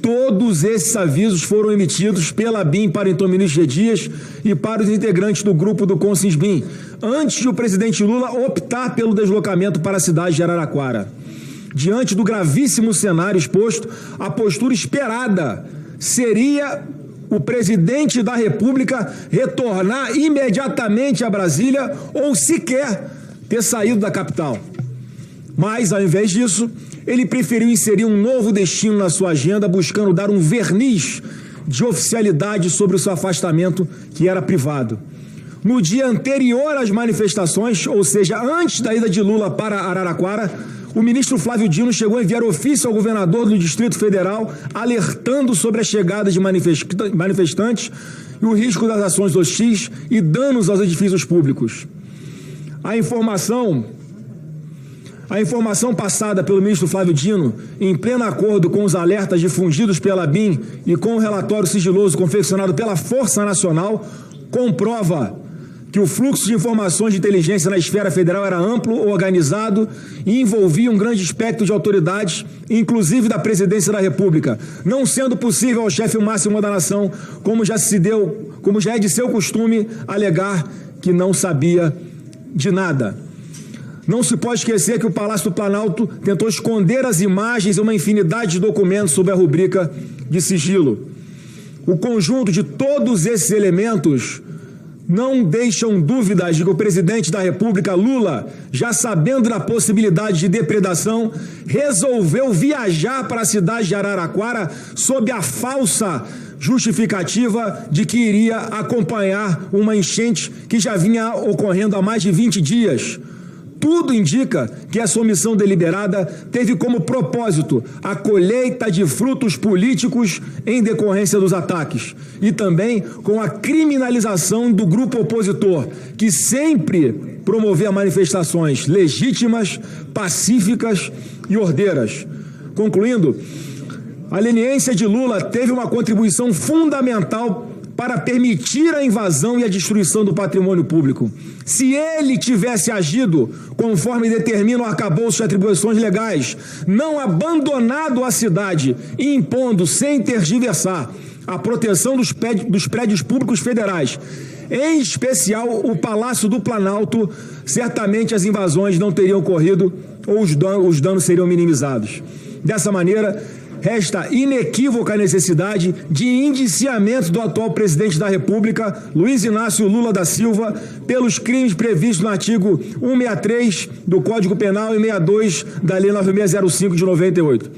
Todos esses avisos foram emitidos pela BIM para então o ministro G. Dias e para os integrantes do grupo do Consins-BIM, antes de o presidente Lula optar pelo deslocamento para a cidade de Araraquara. Diante do gravíssimo cenário exposto, a postura esperada seria o presidente da República retornar imediatamente a Brasília ou sequer ter saído da capital. Mas, ao invés disso, ele preferiu inserir um novo destino na sua agenda, buscando dar um verniz de oficialidade sobre o seu afastamento, que era privado. no dia anterior às manifestações, ou seja, antes da ida de Lula para Araraquara, o ministro Flávio Dino chegou a enviar ofício ao governador do Distrito Federal, alertando sobre a chegada de manifestantes e o risco das ações hostis e danos aos edifícios públicos. A informação passada pelo ministro Flávio Dino, em pleno acordo com os alertas difundidos pela ABIN e com o relatório sigiloso confeccionado pela Força Nacional, comprova que o fluxo de informações de inteligência na esfera federal era amplo, organizado e envolvia um grande espectro de autoridades, inclusive da Presidência da República, não sendo possível ao chefe máximo da nação, como já é de seu costume, alegar que não sabia de nada. Não se pode esquecer que o Palácio do Planalto tentou esconder as imagens e uma infinidade de documentos sob a rubrica de sigilo. O conjunto de todos esses elementos não deixam dúvidas de que o presidente da República, Lula, já sabendo da possibilidade de depredação, resolveu viajar para a cidade de Araraquara sob a falsa justificativa de que iria acompanhar uma enchente que já vinha ocorrendo há mais de 20 dias. Tudo indica que essa omissão deliberada teve como propósito a colheita de frutos políticos em decorrência dos ataques e também com a criminalização do grupo opositor, que sempre promovia manifestações legítimas, pacíficas e ordeiras. Concluindo, a leniência de Lula teve uma contribuição fundamental para permitir a invasão e a destruição do patrimônio público. Se ele tivesse agido conforme determina o arcabouço de atribuições legais, não abandonado a cidade e impondo, sem tergiversar, a proteção dos prédios públicos federais, em especial o Palácio do Planalto, certamente as invasões não teriam ocorrido ou os danos seriam minimizados. Dessa maneira, resta inequívoca a necessidade de indiciamento do atual presidente da República, Luiz Inácio Lula da Silva, pelos crimes previstos no artigo 163 do Código Penal e 62 da Lei 9605 de 98.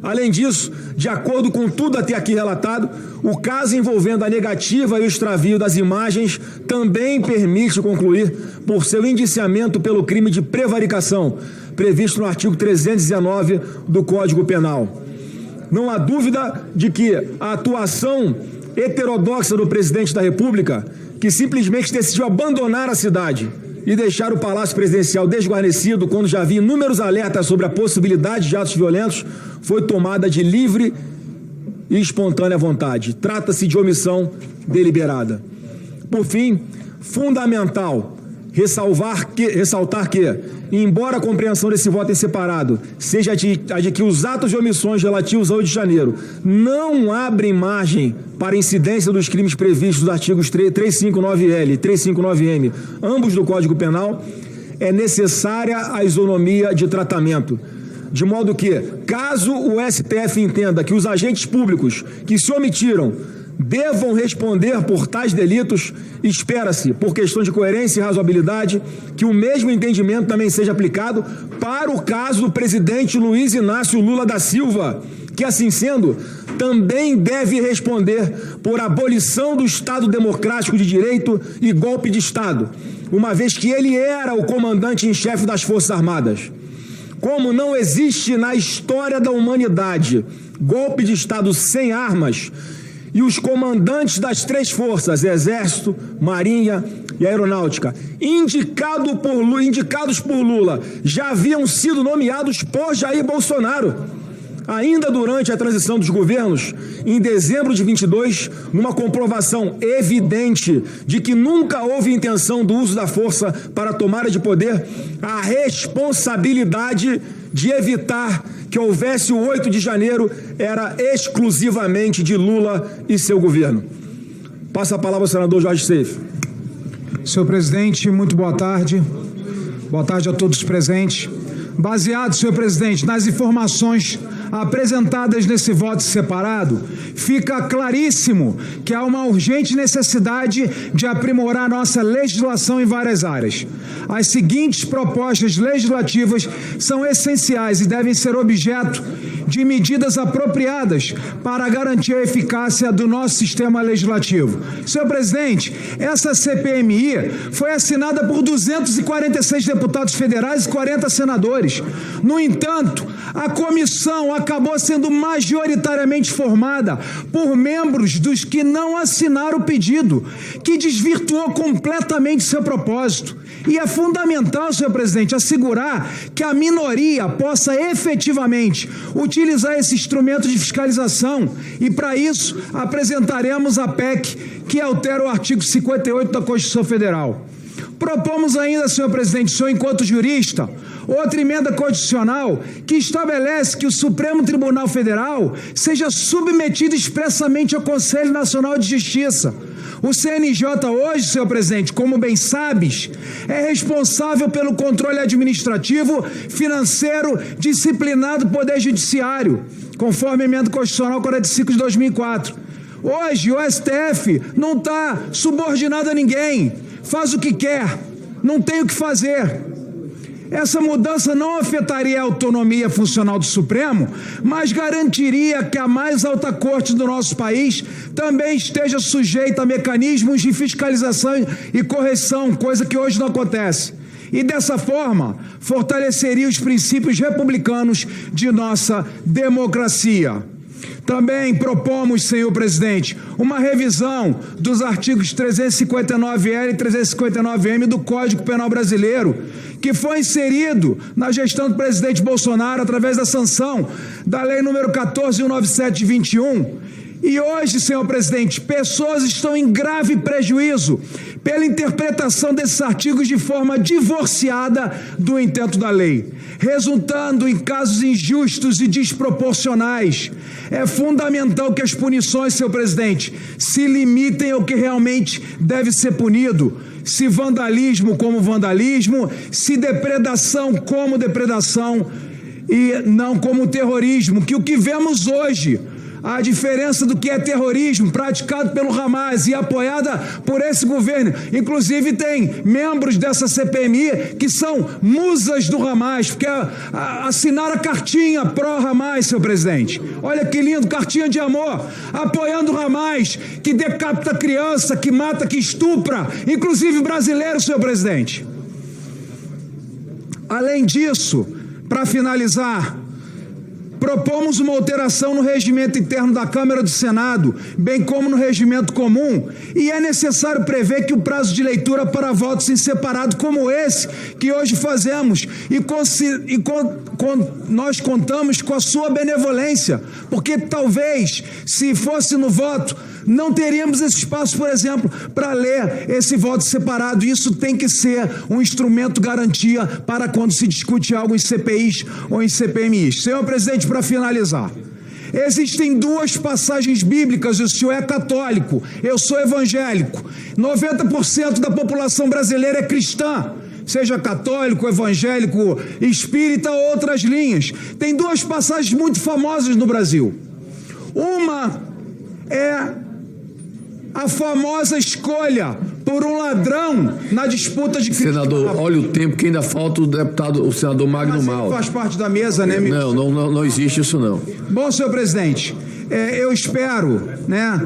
Além disso, de acordo com tudo até aqui relatado, o caso envolvendo a negativa e o extravio das imagens também permite concluir por seu indiciamento pelo crime de prevaricação, previsto no artigo 319 do Código Penal. Não há dúvida de que a atuação heterodoxa do presidente da República, que simplesmente decidiu abandonar a cidade e deixar o Palácio Presidencial desguarnecido quando já havia inúmeros alertas sobre a possibilidade de atos violentos, foi tomada de livre e espontânea vontade. Trata-se de omissão deliberada. Por fim, fundamental ressaltar que, embora a compreensão desse voto em separado seja a de que os atos de omissões relativos ao 8 de janeiro não abrem margem para incidência dos crimes previstos nos artigos 359L e 359M, ambos do Código Penal, é necessária a isonomia de tratamento. De modo que, caso o STF entenda que os agentes públicos que se omitiram devam responder por tais delitos, espera-se, por questão de coerência e razoabilidade, que o mesmo entendimento também seja aplicado para o caso do presidente Luiz Inácio Lula da Silva, que, assim sendo, também deve responder por abolição do Estado Democrático de Direito e golpe de Estado, uma vez que ele era o comandante em chefe das Forças Armadas. Como não existe na história da humanidade golpe de Estado sem armas, e os comandantes das três forças, Exército, Marinha e Aeronáutica, indicados por Lula, já haviam sido nomeados por Jair Bolsonaro, ainda durante a transição dos governos, em dezembro de 22, numa comprovação evidente de que nunca houve intenção do uso da força para a tomada de poder, a responsabilidade de evitar que houvesse o 8 de janeiro era exclusivamente de Lula e seu governo. Passa a palavra ao senador Jorge Seif. Senhor presidente, muito boa tarde. Boa tarde a todos presentes. Baseado, senhor presidente, nas informações apresentadas nesse voto separado, fica claríssimo que há uma urgente necessidade de aprimorar nossa legislação em várias áreas. As seguintes propostas legislativas são essenciais e devem ser objeto de medidas apropriadas para garantir a eficácia do nosso sistema legislativo. Senhor presidente, essa CPMI foi assinada por 246 deputados federais e 40 senadores. No entanto, a comissão acabou sendo majoritariamente formada por membros dos que não assinaram o pedido, que desvirtuou completamente seu propósito. E é fundamental, senhor presidente, assegurar que a minoria possa efetivamente utilizar esse instrumento de fiscalização. E, para isso, apresentaremos a PEC que altera o artigo 58 da Constituição Federal. Propomos ainda, senhor presidente, senhor enquanto jurista, outra emenda constitucional que estabelece que o Supremo Tribunal Federal seja submetido expressamente ao Conselho Nacional de Justiça. O CNJ hoje, senhor presidente, como bem sabes, é responsável pelo controle administrativo, financeiro, disciplinado do Poder Judiciário, conforme a emenda constitucional 45 de 2004. Hoje, o STF não está subordinado a ninguém, faz o que quer, não tem o que fazer. Essa mudança não afetaria a autonomia funcional do Supremo, mas garantiria que a mais alta corte do nosso país também esteja sujeita a mecanismos de fiscalização e correção, coisa que hoje não acontece. E dessa forma, fortaleceria os princípios republicanos de nossa democracia. Também propomos, senhor presidente, uma revisão dos artigos 359L e 359M do Código Penal Brasileiro, que foi inserido na gestão do presidente Bolsonaro através da sanção da Lei número 14.197 de 21. E hoje, senhor presidente, pessoas estão em grave prejuízo pela interpretação desses artigos de forma divorciada do intento da lei, resultando em casos injustos e desproporcionais. É fundamental que as punições, senhor presidente, se limitem ao que realmente deve ser punido. Se vandalismo como vandalismo, se depredação como depredação e não como terrorismo, que o que vemos hoje, a diferença do que é terrorismo praticado pelo Hamas e apoiada por esse governo. Inclusive tem membros dessa CPMI que são musas do Hamas, porque assinaram a cartinha pró-Hamas, senhor presidente. Olha que lindo, cartinha de amor, apoiando o Hamas, que decapita criança, que mata, que estupra, inclusive brasileiro, senhor presidente. Além disso, para finalizar, propomos uma alteração no regimento interno da Câmara do Senado, bem como no regimento comum, e é necessário prever que o prazo de leitura para votos em separado como esse que hoje fazemos, nós contamos com a sua benevolência, porque talvez, se fosse no voto, não teríamos esse espaço, por exemplo, para ler esse voto separado. Isso tem que ser um instrumento garantia para quando se discute algo em CPIs ou em CPMIs. Senhor presidente, para finalizar, existem duas passagens bíblicas, o senhor é católico, eu sou evangélico, 90% da população brasileira é cristã, seja católico, evangélico, espírita ou outras linhas. Tem duas passagens muito famosas no Brasil. Uma é a famosa escolha por um ladrão na disputa de Cristo. Senador, olha o tempo que ainda falta o senador Magno Malta. Faz parte da mesa, né? Não existe isso não. Bom, senhor presidente, eu espero, né,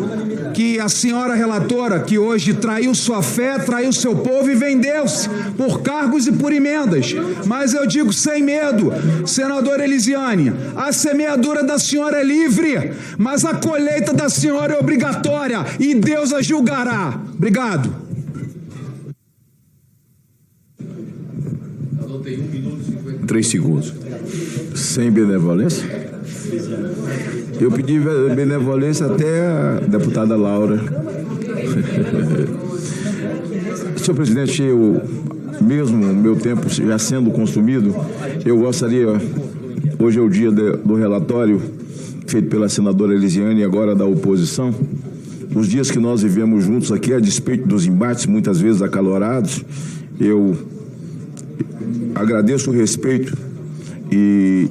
que a senhora relatora, que hoje traiu sua fé, traiu seu povo e vendeu-se por cargos e por emendas, mas eu digo sem medo, senadora Elisiane, a semeadura da senhora é livre, mas a colheita da senhora é obrigatória e Deus a julgará. Obrigado. 3 segundos. Sem benevolência? Eu pedi benevolência até a deputada Laura. Senhor presidente, mesmo meu tempo já sendo consumido, eu gostaria, hoje é o dia do relatório feito pela senadora Elisiane e agora da oposição. Os dias que nós vivemos juntos aqui, a despeito dos embates muitas vezes acalorados, eu agradeço o respeito e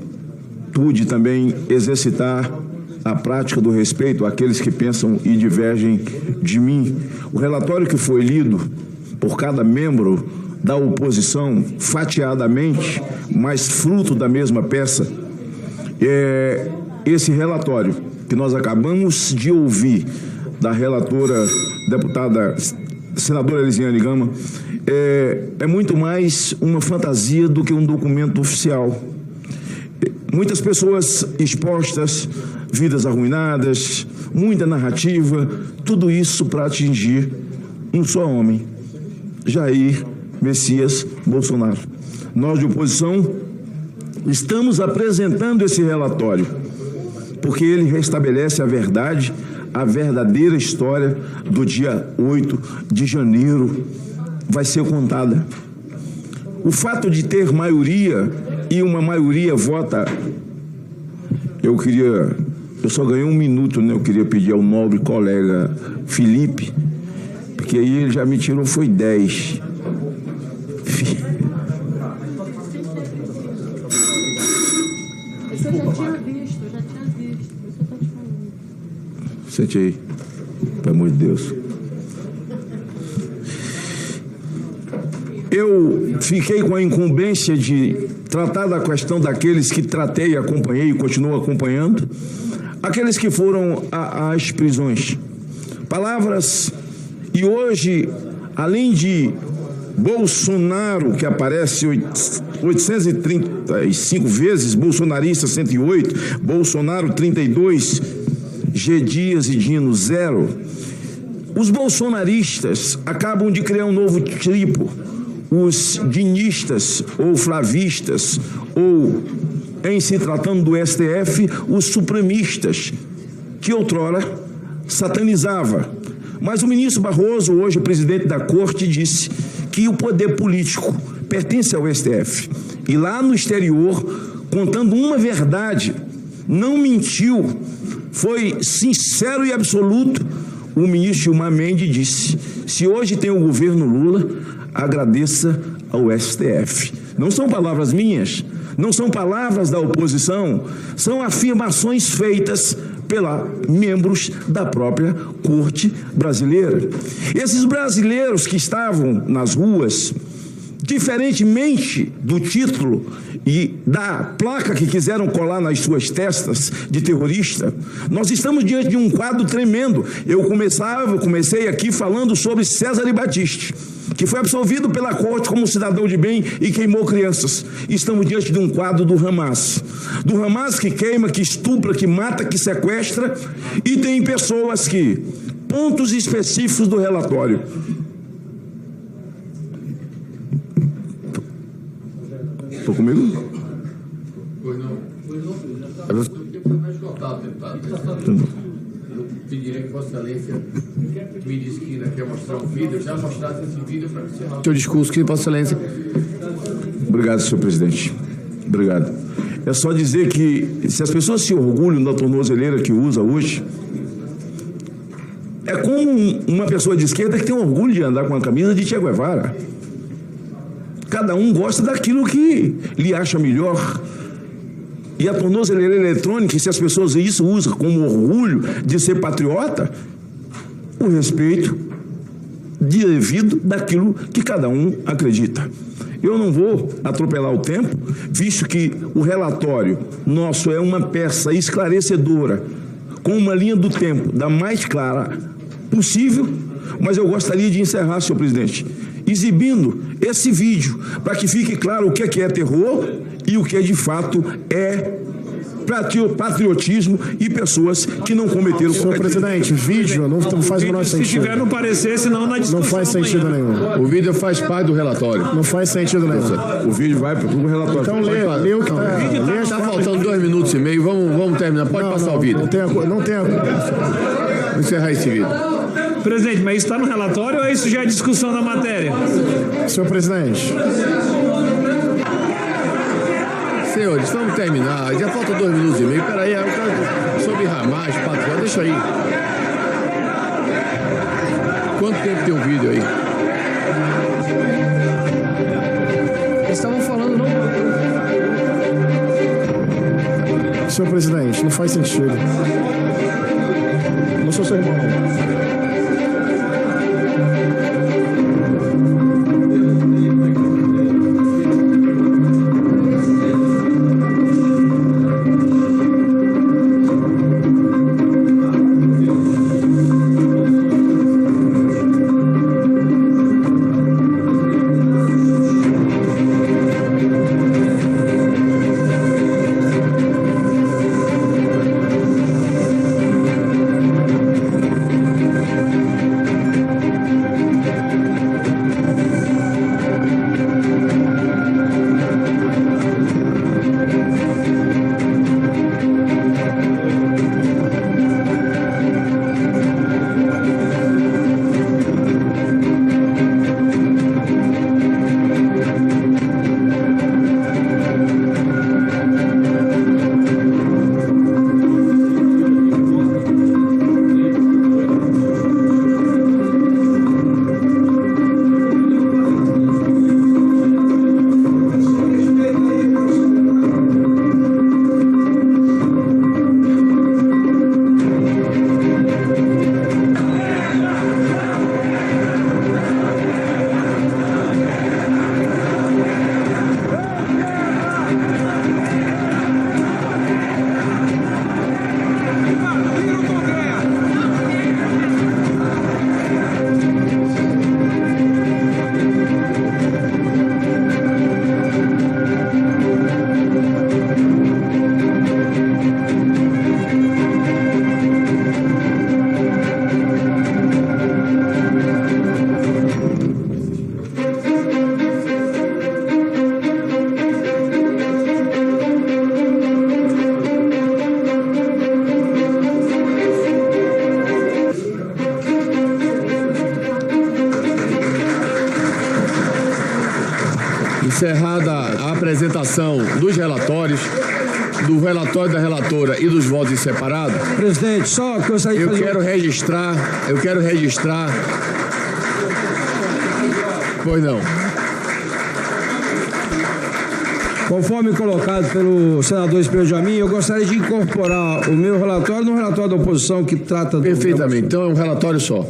pude também exercitar a prática do respeito àqueles que pensam e divergem de mim. O relatório que foi lido por cada membro da oposição, fatiadamente, mas fruto da mesma peça, Esse relatório que nós acabamos de ouvir da relatora, deputada senadora Elisiane Gama, é muito mais uma fantasia do que um documento oficial. Muitas pessoas expostas, vidas arruinadas, muita narrativa, tudo isso para atingir um só homem, Jair Messias Bolsonaro. Nós de oposição estamos apresentando esse relatório porque ele restabelece a verdade, a verdadeira história do dia 8 de janeiro vai ser contada. O fato de ter maioria e uma maioria vota... Eu só ganhei 1 minuto, né? Eu queria pedir ao nobre colega Felipe, porque aí ele já me tirou, foi 10. Sente aí, pelo amor de Deus. Eu fiquei com a incumbência de tratar da questão daqueles que tratei, acompanhei e continuo acompanhando, aqueles que foram às prisões. Palavras, e hoje, além de Bolsonaro, que aparece 835 vezes, bolsonarista 108, Bolsonaro 32, G. Dias e Dino 0, os bolsonaristas acabam de criar um novo tipo, os dinistas ou flavistas, ou, em se tratando do STF, os supremistas, que outrora satanizava. Mas o ministro Barroso, hoje presidente da Corte, disse que o poder político pertence ao STF. E lá no exterior, contando uma verdade, não mentiu, foi sincero e absoluto. O ministro Gilmar Mendes disse: se hoje tem o governo Lula, agradeça ao STF. Não são palavras minhas, não são palavras da oposição, são afirmações feitas pelos membros da própria Corte brasileira. Esses brasileiros que estavam nas ruas, diferentemente do título e da placa que quiseram colar nas suas testas de terrorista, nós estamos diante de um quadro tremendo. Eu comecei aqui falando sobre César Battisti, que foi absolvido pela corte como cidadão de bem e queimou crianças. Estamos diante de um quadro do Hamas que queima, que estupra, que mata, que sequestra, e tem pessoas que, pontos específicos do relatório, estou comigo? Pois não. Eu pediria que Vossa Excelência me disse que ainda quer mostrar um vídeo, já mostrasse esse vídeo para encerrar o seu discurso, que Vossa Excelência. Obrigado, senhor presidente. Obrigado. É só dizer que, se as pessoas se orgulham da tornozeleira que usa hoje, é como uma pessoa de esquerda que tem orgulho de andar com a camisa de Che Guevara. Cada um gosta daquilo que lhe acha melhor. E a tornozeleira eletrônica, se as pessoas isso usam como orgulho de ser patriota, o respeito devido daquilo que cada um acredita. Eu não vou atropelar o tempo, visto que o relatório nosso é uma peça esclarecedora, com uma linha do tempo da mais clara possível, mas eu gostaria de encerrar, senhor presidente, exibindo esse vídeo, para que fique claro o que é terror e o que de fato é patriotismo e pessoas que não cometeram... Senhor presidente, vídeo não faz o menor sentido. Se tiver, não parecer, senão na discussão. Não faz sentido nenhum. O vídeo faz parte do relatório. Não faz sentido nenhum. O vídeo vai para o relatório. Então lê o que está. Está faltando 2 minutos e meio, vamos terminar. Pode passar o vídeo. Não tem Vou encerrar esse vídeo. Presidente, mas isso está no relatório ou isso já é discussão da matéria? Senhor presidente. Senhores, vamos terminar. Já falta 2 minutos e meio. Peraí, sobre Hamas, patriota, deixa aí. Quanto tempo tem o vídeo aí? Eles estavam falando, não? Senhor presidente, não faz sentido. Não sou seu irmão. Encerrada a apresentação dos relatórios, do relatório da relatora e dos votos em separado. Presidente, só que eu saí Eu quero registrar. Pois não. Conforme colocado pelo senador Espírito Jamin, eu gostaria de incorporar o meu relatório no relatório da oposição que trata... Perfeitamente. Então é um relatório só.